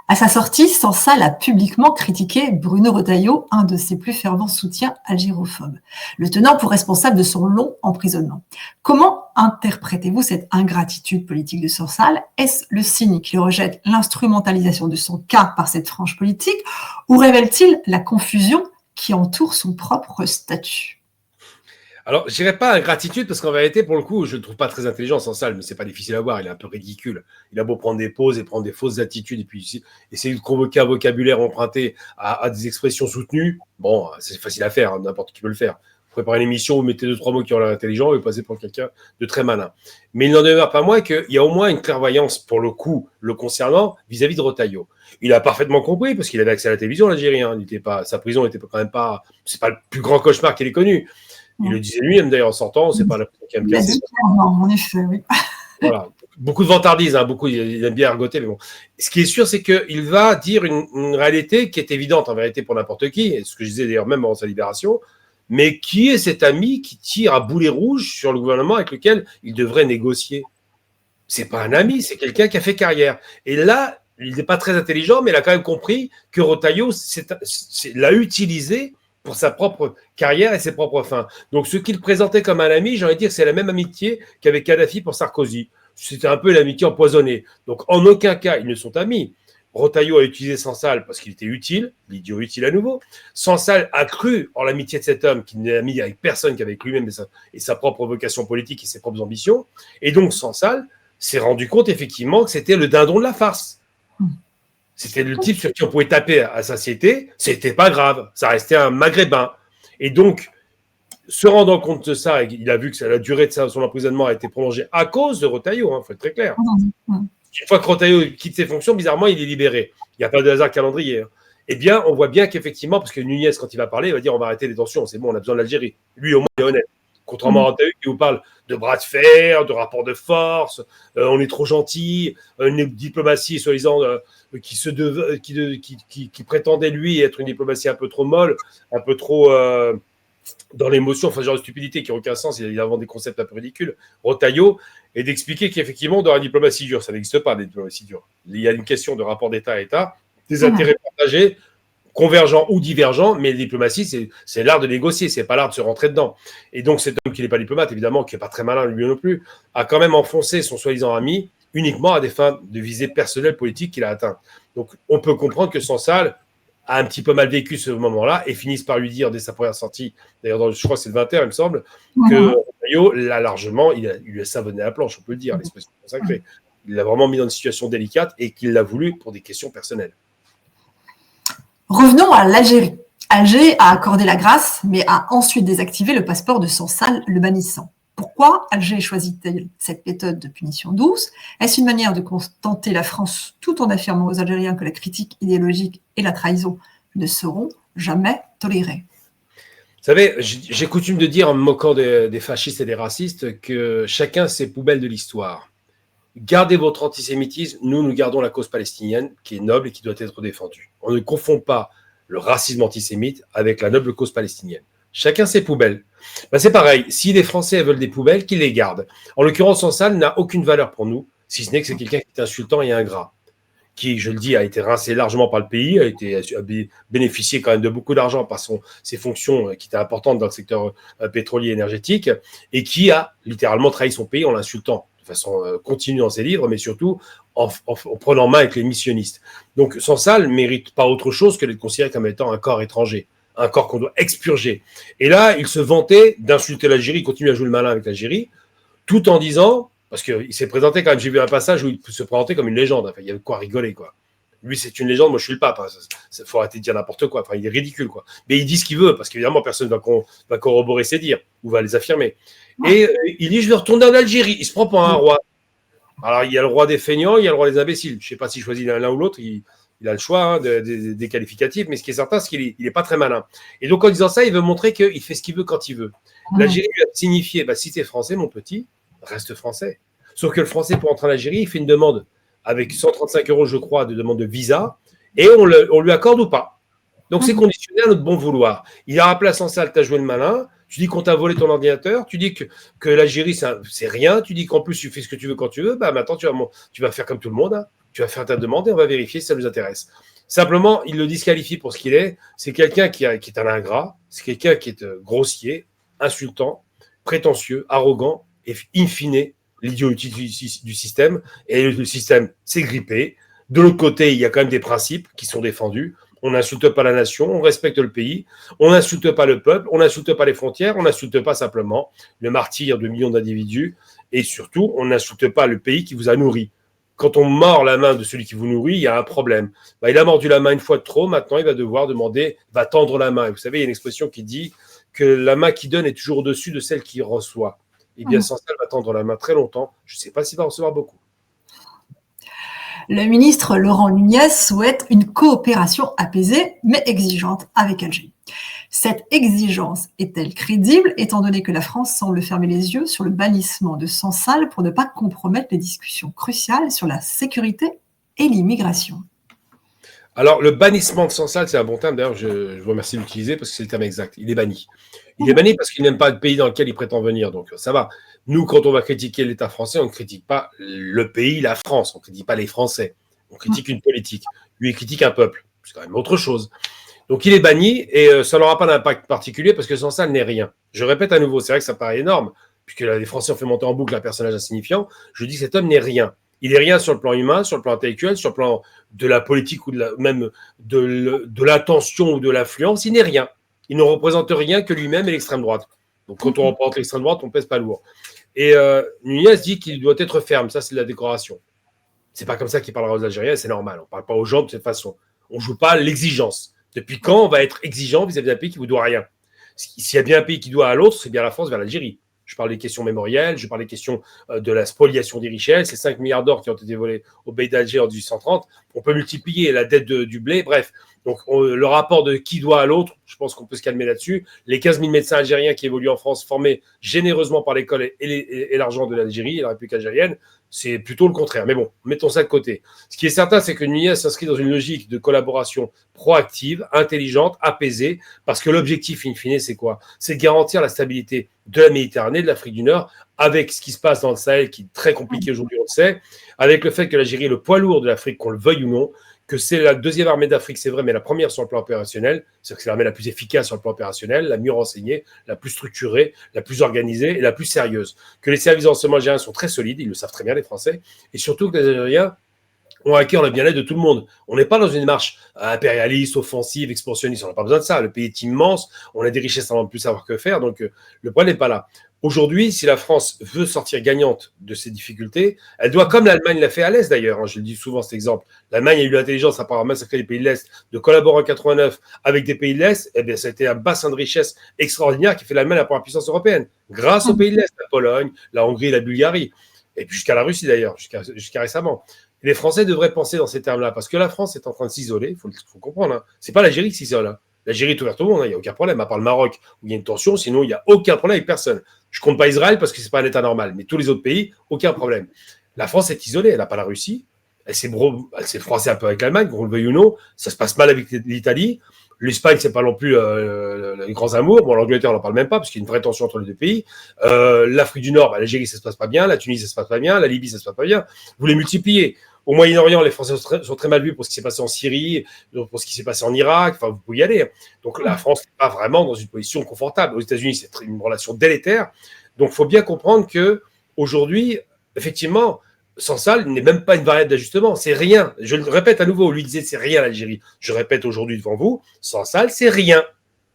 À sa sortie, Sansal a publiquement critiqué Bruno Retailleau, un de ses plus fervents soutiens algérophobes, le tenant pour responsable de son long emprisonnement. Comment interprétez-vous cette ingratitude politique de Sansal ? Est-ce le signe qu'il rejette l'instrumentalisation de son cas par cette frange politique, ou révèle-t-il la confusion qui entoure son propre statut ? Alors, je dirais pas ingratitude, parce qu'en vérité, pour le coup, je ne le trouve pas très intelligent, Sansal, mais c'est pas difficile à voir, il est un peu ridicule. Il a beau prendre des pauses et prendre des fausses attitudes, et puis essayer de convoquer un vocabulaire emprunté à des expressions soutenues, bon, c'est facile à faire, hein, n'importe qui peut le faire. Vous préparez une émission, vous mettez 2-3 mots qui ont l'air intelligents, et vous passez pour quelqu'un de très malin. Mais il n'en demeure pas moins qu'il y a au moins une clairvoyance, pour le coup, le concernant, vis-à-vis de Retailleau. Il a parfaitement compris, parce qu'il avait accès à la télévision, l'Algérien. Sa prison n'était quand même pas, c'est pas le plus grand cauchemar qu'il ait connu. Il le disait lui-même d'ailleurs en sortant, c'est pas la personne qui aime casser. En effet, oui. Voilà. Beaucoup de vantardises, hein, il aime bien ergoter, mais bon. Ce qui est sûr, c'est qu'il va dire une réalité qui est évidente en vérité pour n'importe qui, et ce que je disais d'ailleurs même avant sa libération, mais qui est cet ami qui tire à boulet rouge sur le gouvernement avec lequel il devrait négocier. C'est pas un ami, c'est quelqu'un qui a fait carrière. Et là, il n'est pas très intelligent, mais il a quand même compris que Retailleau l'a utilisé pour sa propre carrière et ses propres fins. Donc, ce qu'il présentait comme un ami, j'ai envie de dire que c'est la même amitié qu'avec Kadhafi pour Sarkozy. C'était un peu l'amitié empoisonnée. Donc, en aucun cas, ils ne sont amis. Retailleau a utilisé Sansal parce qu'il était utile, l'idiot utile à nouveau. Sansal a cru en l'amitié de cet homme qui n'est ami avec personne qu'avec lui-même et sa propre vocation politique et ses propres ambitions. Et donc, Sansal s'est rendu compte effectivement que c'était le dindon de la farce. C'était le type sur qui on pouvait taper à satiété, c'était pas grave, ça restait un maghrébin. Et donc, se rendant compte de ça, il a vu que la durée de son emprisonnement a été prolongée à cause de Retailleau, il faut être très clair. Une fois que Retailleau quitte ses fonctions, bizarrement, il est libéré. Il n'y a pas de hasard calendrier. Eh bien, on voit bien qu'effectivement, parce que Nunez, quand il va parler, il va dire on va arrêter les tensions, c'est bon, on a besoin de l'Algérie. Lui, au moins, il est honnête. Contrairement à Retailleau qui vous parle de bras de fer, de rapports de force, on est trop gentil, une diplomatie soi-disant qui prétendait lui être une diplomatie un peu trop molle, un peu trop dans l'émotion, enfin, genre de stupidité qui n'a aucun sens, il invente des concepts un peu ridicules, Rotaillot, et d'expliquer qu'effectivement, dans la diplomatie dure, ça n'existe pas, la diplomatie dure. Il y a une question de rapport d'État à État, des intérêts partagés, convergents ou divergents, mais la diplomatie, c'est l'art de négocier, c'est pas l'art de se rentrer dedans. Et donc, cet homme qui n'est pas diplomate, évidemment, qui n'est pas très malin lui non plus, a quand même enfoncé son soi-disant ami uniquement à des fins de visée personnelle politique qu'il a atteint. Donc, on peut comprendre que Sansal a un petit peu mal vécu ce moment-là et finissent par lui dire dès sa première sortie, d'ailleurs, je crois que c'est le 21, il me semble, que Rotaillot l'a largement, il lui a savonné la planche, on peut le dire, l'expression consacrée. Il l'a vraiment mis dans une situation délicate et qu'il l'a voulu pour des questions personnelles. Revenons à l'Algérie. Alger a accordé la grâce, mais a ensuite désactivé le passeport de Sansal, le bannissant. Pourquoi Alger choisit-elle cette méthode de punition douce? Est-ce une manière de contenter la France tout en affirmant aux Algériens que la critique idéologique et la trahison ne seront jamais tolérées? Vous savez, j'ai coutume de dire en me moquant des fascistes et des racistes que chacun ses poubelles de l'histoire. Gardez votre antisémitisme, nous gardons la cause palestinienne qui est noble et qui doit être défendue. On ne confond pas le racisme antisémite avec la noble cause palestinienne. Chacun ses poubelles. Ben c'est pareil, si les Français veulent des poubelles, qu'ils les gardent. En l'occurrence, Sansal n'a aucune valeur pour nous, si ce n'est que c'est quelqu'un qui est insultant et ingrat, qui, je le dis, a été rincé largement par le pays, a bénéficié quand même de beaucoup d'argent par ses fonctions qui étaient importantes dans le secteur pétrolier et énergétique, et qui a littéralement trahi son pays en l'insultant de façon continue dans ses livres, mais surtout en prenant main avec les missionnistes. Donc Sansal ne mérite pas autre chose que d'être considéré comme étant un corps étranger, un corps qu'on doit expurger. Et là, il se vantait d'insulter l'Algérie, il continue à jouer le malin avec l'Algérie, tout en disant, parce qu'il s'est présenté quand même, j'ai vu un passage où il se présentait comme une légende, enfin, il y avait quoi rigoler, quoi. Lui, c'est une légende, moi je suis le pape, il faut arrêter de dire n'importe quoi, enfin, il est ridicule, quoi. Mais il dit ce qu'il veut, parce qu'évidemment, personne ne va corroborer ses dires, ou va les affirmer. Et il dit, je vais retourner en Algérie, il se prend pour un roi. Alors, il y a le roi des feignants, il y a le roi des imbéciles. Je ne sais pas s'il choisit l'un ou l'autre, il a le choix des qualificatifs, mais ce qui est certain, c'est qu'il n'est pas très malin. Et donc, en disant ça, il veut montrer qu'il fait ce qu'il veut quand il veut. L'Algérie lui a signifié, si tu es français, mon petit, reste français. Sauf que le français, pour entrer en Algérie, il fait une demande avec 135 €, je crois, de demande de visa, et on lui accorde ou pas. Donc, c'est conditionné à notre bon vouloir. Il a rappelé à Sansal, tu as joué le malin, tu dis qu'on t'a volé ton ordinateur, tu dis que l'Algérie, c'est rien, tu dis qu'en plus, tu fais ce que tu veux quand tu veux, maintenant, tu vas faire comme tout le monde, hein. Tu vas faire ta demande et on va vérifier si ça nous intéresse. Simplement, il le disqualifie pour ce qu'il est. C'est quelqu'un qui est un ingrat, c'est quelqu'un qui est grossier, insultant, prétentieux, arrogant et in fine, l'idiot du système. Et le système s'est grippé. De l'autre côté, il y a quand même des principes qui sont défendus. On n'insulte pas la nation, on respecte le pays, on n'insulte pas le peuple, on n'insulte pas les frontières, on n'insulte pas simplement le martyr de millions d'individus et surtout, on n'insulte pas le pays qui vous a nourri. Quand on mord la main de celui qui vous nourrit, il y a un problème. Il a mordu la main une fois de trop, maintenant il va devoir va tendre la main. Et vous savez, il y a une expression qui dit que la main qui donne est toujours au-dessus de celle qui reçoit. Eh bien, Sansal va tendre la main très longtemps. Je ne sais pas s'il va recevoir beaucoup. Le ministre Laurent Nunez souhaite une coopération apaisée mais exigeante avec Alger. Cette exigence est-elle crédible étant donné que la France semble fermer les yeux sur le bannissement de Sansal pour ne pas compromettre les discussions cruciales sur la sécurité et l'immigration? Alors, le bannissement de Sansal, c'est un bon terme. D'ailleurs, je vous remercie de l'utiliser parce que c'est le terme exact. Il est banni. Il est banni parce qu'il n'aime pas le pays dans lequel il prétend venir. Donc, ça va. Nous, quand on va critiquer l'État français, on ne critique pas le pays, la France. On ne critique pas les Français. On critique une politique. Lui, il critique un peuple. C'est quand même autre chose. Donc, il est banni et ça n'aura pas d'impact particulier parce que Sansal n'est rien. Je répète à nouveau, c'est vrai que ça paraît énorme puisque les Français ont fait monter en boucle un personnage insignifiant. Je dis que cet homme n'est rien. Il n'est rien sur le plan humain, sur le plan intellectuel, sur le plan de la politique ou même de l'intention ou de l'influence. Il n'est rien. Il ne représente rien que lui-même et l'extrême droite. Donc, quand on représente l'extrême droite, on ne pèse pas lourd. Et Nunez dit qu'il doit être ferme. Ça, c'est de la décoration. C'est pas comme ça qu'il parlera aux Algériens, c'est normal. On ne parle pas aux gens de cette façon. On ne joue pas l'exigence. Depuis quand on va être exigeant vis-à-vis d'un pays qui ne vous doit rien? S'il y a bien un pays qui doit à l'autre, c'est bien la France vers l'Algérie. Je parle des questions mémorielles, je parle des questions de la spoliation des richesses, ces 5 milliards d'or qui ont été volés au pays d'Alger en 1830. On peut multiplier la dette du blé, bref. Donc, le rapport de qui doit à l'autre, je pense qu'on peut se calmer là-dessus. Les 15 000 médecins algériens qui évoluent en France, formés généreusement par l'école et l'argent de l'Algérie et la République algérienne, c'est plutôt le contraire. Mais bon, mettons ça de côté. Ce qui est certain, c'est que l'UNIA s'inscrit dans une logique de collaboration proactive, intelligente, apaisée, parce que l'objectif, in fine, c'est quoi? C'est de garantir la stabilité de la Méditerranée, de l'Afrique du Nord, avec ce qui se passe dans le Sahel, qui est très compliqué aujourd'hui, on le sait, avec le fait que l'Algérie est le poids lourd de l'Afrique, qu'on le veuille ou non, que c'est la deuxième armée d'Afrique, c'est vrai, mais la première sur le plan opérationnel, c'est-à-dire que c'est l'armée la plus efficace sur le plan opérationnel, la mieux renseignée, la plus structurée, la plus organisée et la plus sérieuse. Que les services de renseignement algériens sont très solides, ils le savent très bien les Français, et surtout que les Algériens ont à cœur le bien-être de tout le monde. On n'est pas dans une démarche impérialiste, offensive, expansionniste, on n'a pas besoin de ça. Le pays est immense, on a des richesses sans plus savoir que faire, donc le problème n'est pas là. Aujourd'hui, si la France veut sortir gagnante de ces difficultés, elle doit, comme l'Allemagne l'a fait à l'Est d'ailleurs, je le dis souvent cet exemple, l'Allemagne a eu l'intelligence, à part massacrer les pays de l'Est, de collaborer en 89 avec des pays de l'Est, et bien ça a été un bassin de richesse extraordinaire qui fait l'Allemagne la première puissance européenne, grâce aux pays de l'Est, la Pologne, la Hongrie, la Bulgarie, et puis jusqu'à la Russie d'ailleurs, jusqu'à récemment. Les Français devraient penser dans ces termes-là, parce que la France est en train de s'isoler, il faut comprendre, hein. C'est pas l'Algérie qui s'isole, hein. L'Algérie est ouverte au monde, il n'y a aucun problème, à part le Maroc où il y a une tension, sinon il n'y a aucun problème avec personne. Je ne compte pas Israël parce que ce n'est pas un État normal, mais tous les autres pays, aucun problème. La France est isolée, elle n'a pas la Russie, elle s'est froissée un peu avec l'Allemagne, qu'on le veuille ou non, ça se passe mal avec l'Italie, l'Espagne, c'est pas non plus les grands amours, bon, l'Angleterre, on n'en parle même pas parce qu'il y a une vraie tension entre les deux pays, l'Afrique du Nord, l'Algérie, ça se passe pas bien, la Tunisie, ça se passe pas bien, la Libye, ça se passe pas bien, vous les multipliez. Au Moyen-Orient, les Français sont très mal vus pour ce qui s'est passé en Syrie, pour ce qui s'est passé en Irak. Enfin, vous pouvez y aller. Donc, la France n'est pas vraiment dans une position confortable. Aux États-Unis, c'est une relation délétère. Donc, il faut bien comprendre que aujourd'hui, effectivement, Sansal n'est même pas une variable d'ajustement. C'est rien. Je le répète à nouveau. Lui disait c'est rien l'Algérie. Je répète aujourd'hui devant vous, Sansal, c'est rien.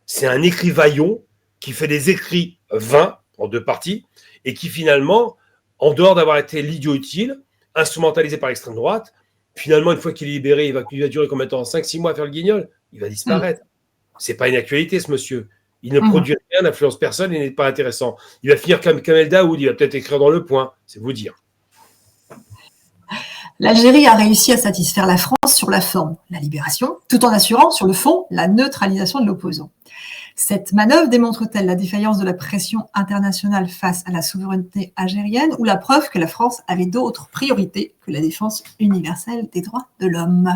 C'est un écrivaillon qui fait des écrits vains en deux parties et qui finalement, en dehors d'avoir été l'idiot utile, instrumentalisé par l'extrême droite, finalement, une fois qu'il est libéré, il va durer combien de temps? 5-6 mois à faire le guignol? Il va disparaître. C'est pas une actualité, ce monsieur. Il ne produit rien, n'influence personne, il n'est pas intéressant. Il va finir comme Kamel Daoud, il va peut-être écrire dans Le Point, c'est vous dire. L'Algérie a réussi à satisfaire la France sur la forme, la libération, tout en assurant sur le fond la neutralisation de l'opposant. Cette manœuvre démontre-t-elle la défaillance de la pression internationale face à la souveraineté algérienne ou la preuve que la France avait d'autres priorités que la défense universelle des droits de l'homme?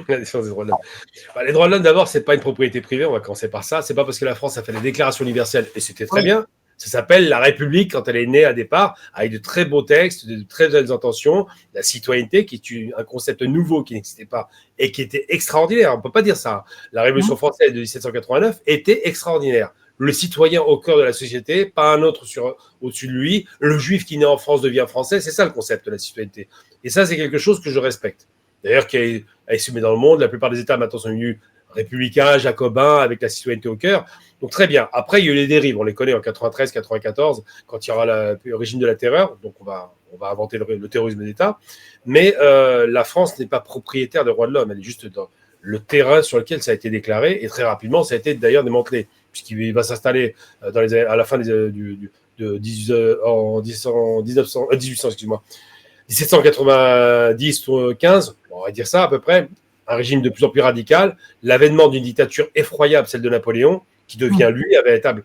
La défense des droits de l'homme. Les droits de l'homme, d'abord, c'est pas une propriété privée, on va commencer par ça. C'est pas parce que la France a fait la déclaration universelle, et c'était très bien. Ça s'appelle la République quand elle est née à départ, avec de très beaux textes, de très belles intentions, la citoyenneté qui est un concept nouveau qui n'existait pas et qui était extraordinaire. On ne peut pas dire ça. La Révolution française de 1789 était extraordinaire. Le citoyen au cœur de la société, pas un autre au-dessus de lui. Le juif qui naît en France devient français. C'est ça le concept de la citoyenneté. Et ça, c'est quelque chose que je respecte. D'ailleurs, qui est semé dans le monde. La plupart des États maintenant sont devenus républicains, jacobins, avec la citoyenneté au cœur. Donc très bien. Après, il y a eu les dérives. On les connaît en 93, 94, quand il y aura le régime de la terreur. Donc on va inventer le terrorisme d'État. Mais la France n'est pas propriétaire des droits de l'homme. Elle est juste dans le terrain sur lequel ça a été déclaré. Et très rapidement, ça a été d'ailleurs démantelé, puisqu'il va s'installer à la fin en 1790-15, on va dire ça à peu près, un régime de plus en plus radical, l'avènement d'une dictature effroyable, celle de Napoléon, qui devient lui un véritable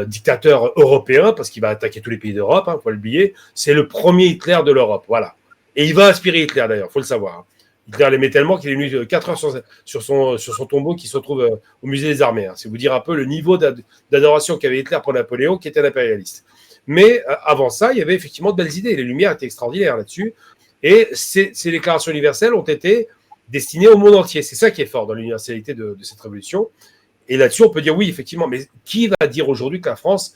dictateur européen, parce qu'il va attaquer tous les pays d'Europe, il faut l'oublier. C'est le premier Hitler de l'Europe, voilà. Et il va inspirer Hitler d'ailleurs, il faut le savoir. Hein. Hitler l'aimait tellement qu'il est venu 4 heures sur son tombeau qui se trouve au musée des armées. Hein. C'est vous dire un peu le niveau d'adoration qu'avait Hitler pour Napoléon, qui était un impérialiste. Mais avant ça, il y avait effectivement de belles idées. Les Lumières étaient extraordinaires là-dessus. Et ces déclarations universelles ont été destinées au monde entier. C'est ça qui est fort dans l'universalité de cette révolution. Et là-dessus, on peut dire oui, effectivement. Mais qui va dire aujourd'hui que la France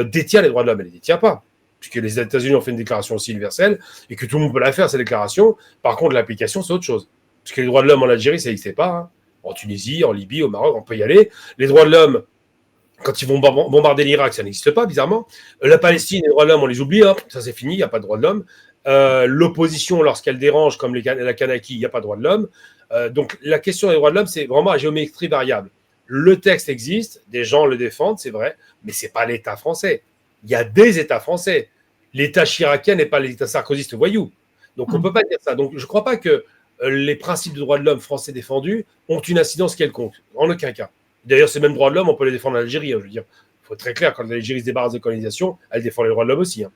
détient les droits de l'homme? Elle ne les détient pas. Puisque les États-Unis ont fait une déclaration aussi universelle et que tout le monde peut la faire, cette déclaration. Par contre, l'application, c'est autre chose. Parce que les droits de l'homme en Algérie, ça n'existait pas. Hein. En Tunisie, en Libye, au Maroc, on peut y aller. Les droits de l'homme, quand ils vont bombarder l'Irak, ça n'existe pas, bizarrement. La Palestine, les droits de l'homme, on les oublie, hein. Ça c'est fini, il n'y a pas de droits de l'homme. L'opposition, lorsqu'elle dérange, comme la Kanaki, il n'y a pas de droits de l'homme. Donc la question des droits de l'homme, c'est vraiment à géométrie variable. Le texte existe, des gens le défendent, c'est vrai, mais ce n'est pas l'État français. Il y a des États français. L'État chiracien n'est pas l'État sarkozyste voyou. Donc on ne peut pas dire ça. Donc je ne crois pas que les principes de droits de l'homme français défendus ont une incidence quelconque. En aucun cas. D'ailleurs, ces mêmes droits de l'homme, on peut les défendre en Algérie. Hein, je veux dire, il faut être très clair, quand l'Algérie se débarrasse de colonisation, elle défend les droits de l'homme aussi. Hein.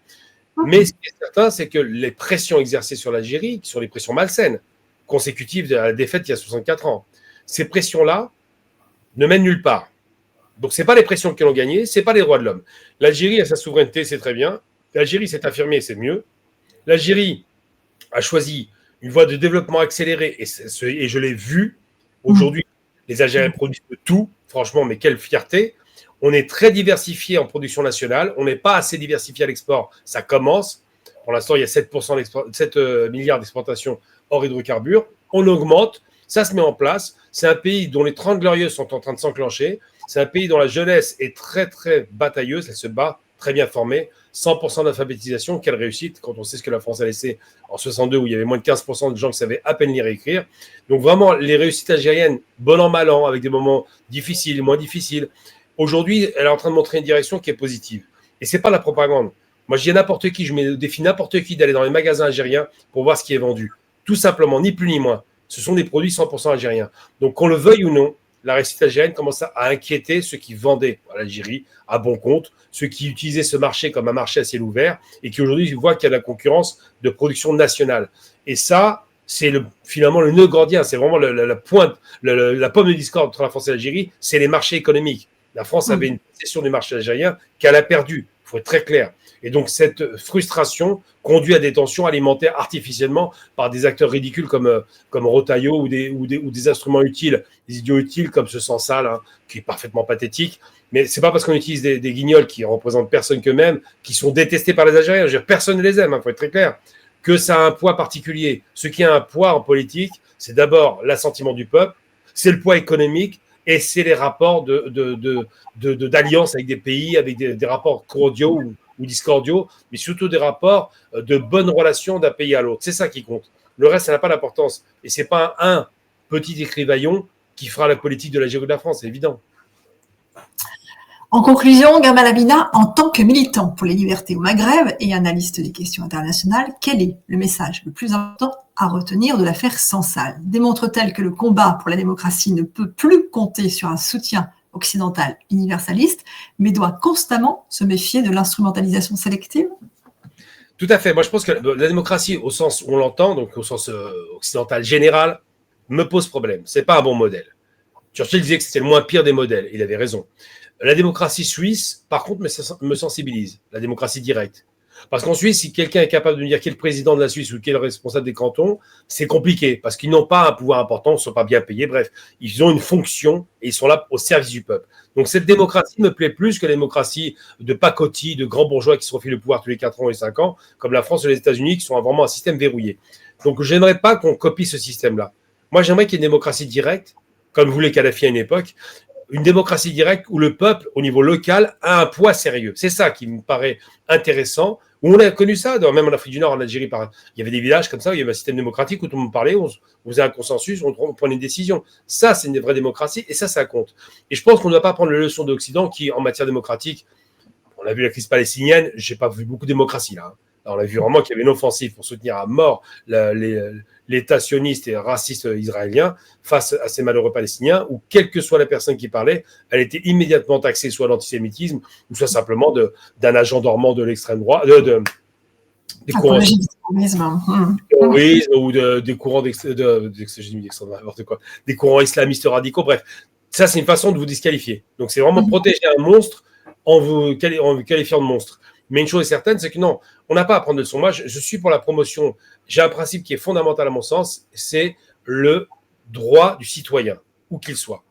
Mais ce qui est certain, c'est que les pressions exercées sur l'Algérie, qui sont les pressions malsaines, consécutives à la défaite il y a 64 ans, ces pressions-là ne mènent nulle part. Donc, ce n'est pas les pressions qui l'ont gagné, ce n'est pas les droits de l'homme. L'Algérie a sa souveraineté, c'est très bien. L'Algérie s'est affirmée, c'est mieux. L'Algérie a choisi une voie de développement accéléré, et je l'ai vu. Aujourd'hui, les Algériens produisent de tout, franchement, mais quelle fierté. On est très diversifié en production nationale, on n'est pas assez diversifié à l'export, ça commence. Pour l'instant, il y a 7 milliards d'exportations hors hydrocarbures. On augmente, ça se met en place. C'est un pays dont les 30 glorieuses sont en train de s'enclencher. C'est un pays dont la jeunesse est très, très batailleuse, elle se bat, très bien formée. 100% d'alphabétisation, quelle réussite quand on sait ce que la France a laissé en 62 où il y avait moins de 15% de gens qui savaient à peine lire et écrire. Donc vraiment, les réussites algériennes, bon an, mal an, avec des moments difficiles, moins difficiles. Aujourd'hui, elle est en train de montrer une direction qui est positive. Et c'est pas la propagande. Moi, je dis à n'importe qui, je mets le défi n'importe qui d'aller dans les magasins algériens pour voir ce qui est vendu. Tout simplement, ni plus ni moins. Ce sont des produits 100% algériens. Donc, qu'on le veuille ou non, la réussite algérienne commence à inquiéter ceux qui vendaient à l'Algérie à bon compte, ceux qui utilisaient ce marché comme un marché à ciel ouvert et qui aujourd'hui voient qu'il y a de la concurrence de production nationale. Et ça, c'est finalement le nœud gordien, c'est vraiment la pointe, la pomme de discorde entre la France et l'Algérie, c'est les marchés économiques. La France avait une possession du marché algérien qu'elle a perdue, il faut être très clair. Et donc cette frustration conduit à des tensions alimentaires artificiellement par des acteurs ridicules comme Rotaillot ou des instruments utiles, des idiots utiles comme ce Sansal, hein, qui est parfaitement pathétique. Mais c'est pas parce qu'on utilise des guignols qui représentent personne qu'eux-mêmes, qui sont détestés par les Algériens. Je veux dire, personne ne les aime, il faut être très clair. Que ça a un poids particulier. Ce qui a un poids en politique, c'est d'abord l'assentiment du peuple, c'est le poids économique, et c'est les rapports d'alliance avec des pays, avec des rapports cordiaux ou discordiaux, mais surtout des rapports de bonnes relations d'un pays à l'autre. C'est ça qui compte. Le reste, ça n'a pas d'importance. Et ce n'est pas un petit écrivaillon qui fera la politique de l'Algérie ou de la France, c'est évident. En conclusion, Gamal Amina, en tant que militant pour les libertés au Maghreb et analyste des questions internationales, quel est le message le plus important à retenir de l'affaire Sansal? Démontre-t-elle que le combat pour la démocratie ne peut plus compter sur un soutien occidental universaliste, mais doit constamment se méfier de l'instrumentalisation sélective? Tout à fait. Moi, je pense que la démocratie, au sens où on l'entend, donc au sens occidental général, me pose problème. C'est pas un bon modèle. Churchill disait que c'était le moins pire des modèles. Il avait raison. La démocratie suisse, par contre, me sensibilise. La démocratie directe. Parce qu'en Suisse, si quelqu'un est capable de me dire qui est le président de la Suisse ou qui est le responsable des cantons, c'est compliqué. Parce qu'ils n'ont pas un pouvoir important, ils ne sont pas bien payés. Bref, ils ont une fonction et ils sont là au service du peuple. Donc cette démocratie me plaît plus que la démocratie de pacotille, de grands bourgeois qui se refilent le pouvoir tous les 4 ans et 5 ans, comme la France et les États-Unis, qui sont vraiment un système verrouillé. Donc je n'aimerais pas qu'on copie ce système-là. Moi, j'aimerais qu'il y ait une démocratie directe, comme voulait Kadhafi à une époque, une démocratie directe où le peuple, au niveau local, a un poids sérieux. C'est ça qui me paraît intéressant. Où on a connu ça, même en Afrique du Nord, en Algérie, il y avait des villages comme ça, où il y avait un système démocratique où tout le monde parlait, on faisait un consensus, on prenait une décision. Ça, c'est une vraie démocratie et ça compte. Et je pense qu'on ne doit pas prendre les leçons de l'Occident qui, en matière démocratique, on a vu la crise palestinienne, je n'ai pas vu beaucoup de démocratie là. On a vu vraiment qu'il y avait une offensive pour soutenir à mort l'État sioniste et raciste israélien face à ces malheureux Palestiniens, où quelle que soit la personne qui parlait, elle était immédiatement taxée soit d'antisémitisme, ou soit simplement d'un agent dormant de l'extrême droite, des courants ou des courants des courants islamistes radicaux. Bref, ça c'est une façon de vous disqualifier. Donc c'est vraiment protéger un monstre en vous qualifiant de monstre. Mais une chose est certaine, c'est que non, on n'a pas à prendre de leçon. Moi, je suis pour la promotion. J'ai un principe qui est fondamental à mon sens, c'est le droit du citoyen, où qu'il soit.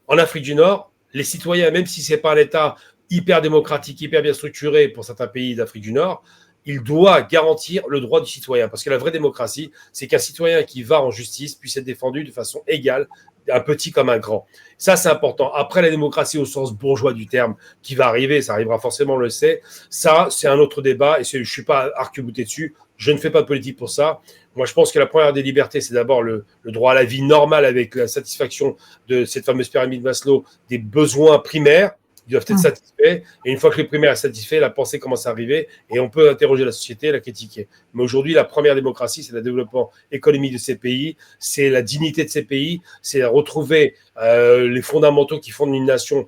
En Afrique du Nord, les citoyens, même si ce n'est pas un État hyper démocratique, hyper bien structuré pour certains pays d'Afrique du Nord, il doit garantir le droit du citoyen. Parce que la vraie démocratie, c'est qu'un citoyen qui va en justice puisse être défendu de façon égale, un petit comme un grand. Ça, c'est important. Après, la démocratie au sens bourgeois du terme qui va arriver, ça arrivera forcément, on le sait. Ça, c'est un autre débat et je ne suis pas arc-bouté dessus. Je ne fais pas de politique pour ça. Moi, je pense que la première des libertés, c'est d'abord le droit à la vie normale avec la satisfaction de cette fameuse pyramide Maslow des besoins primaires. Ils doivent être satisfaits. Et une fois que le primaire est satisfait, la pensée commence à arriver et on peut interroger la société, la critiquer. Mais aujourd'hui, la première démocratie, c'est le développement économique de ces pays, c'est la dignité de ces pays, c'est retrouver les fondamentaux qui fondent une nation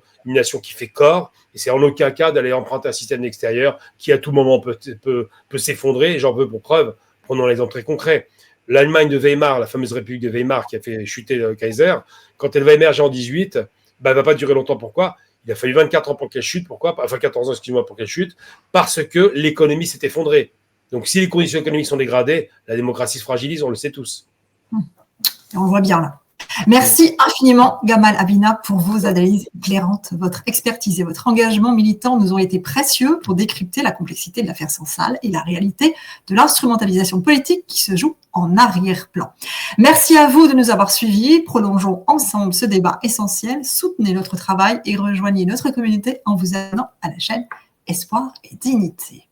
qui fait corps. Et c'est en aucun cas d'aller emprunter un système extérieur qui à tout moment peut s'effondrer. J'en veux pour preuve. Prenons l'exemple très concret. L'Allemagne de Weimar, la fameuse République de Weimar qui a fait chuter le Kaiser, quand elle va émerger en 18, elle ne va pas durer longtemps. Pourquoi ? Il a fallu 24 ans pour qu'elle chute. Pourquoi ? Enfin, 14 ans, excuse-moi, pour qu'elle chute. Parce que l'économie s'est effondrée. Donc, si les conditions économiques sont dégradées, la démocratie se fragilise, on le sait tous. Et on voit bien là. Merci infiniment, Gamal Abina, pour vos analyses éclairantes. Votre expertise et votre engagement militant nous ont été précieux pour décrypter la complexité de l'affaire Sansal et la réalité de l'instrumentalisation politique qui se joue en arrière-plan. Merci à vous de nous avoir suivis. Prolongeons ensemble ce débat essentiel. Soutenez notre travail et rejoignez notre communauté en vous abonnant à la chaîne Espoir et Dignité.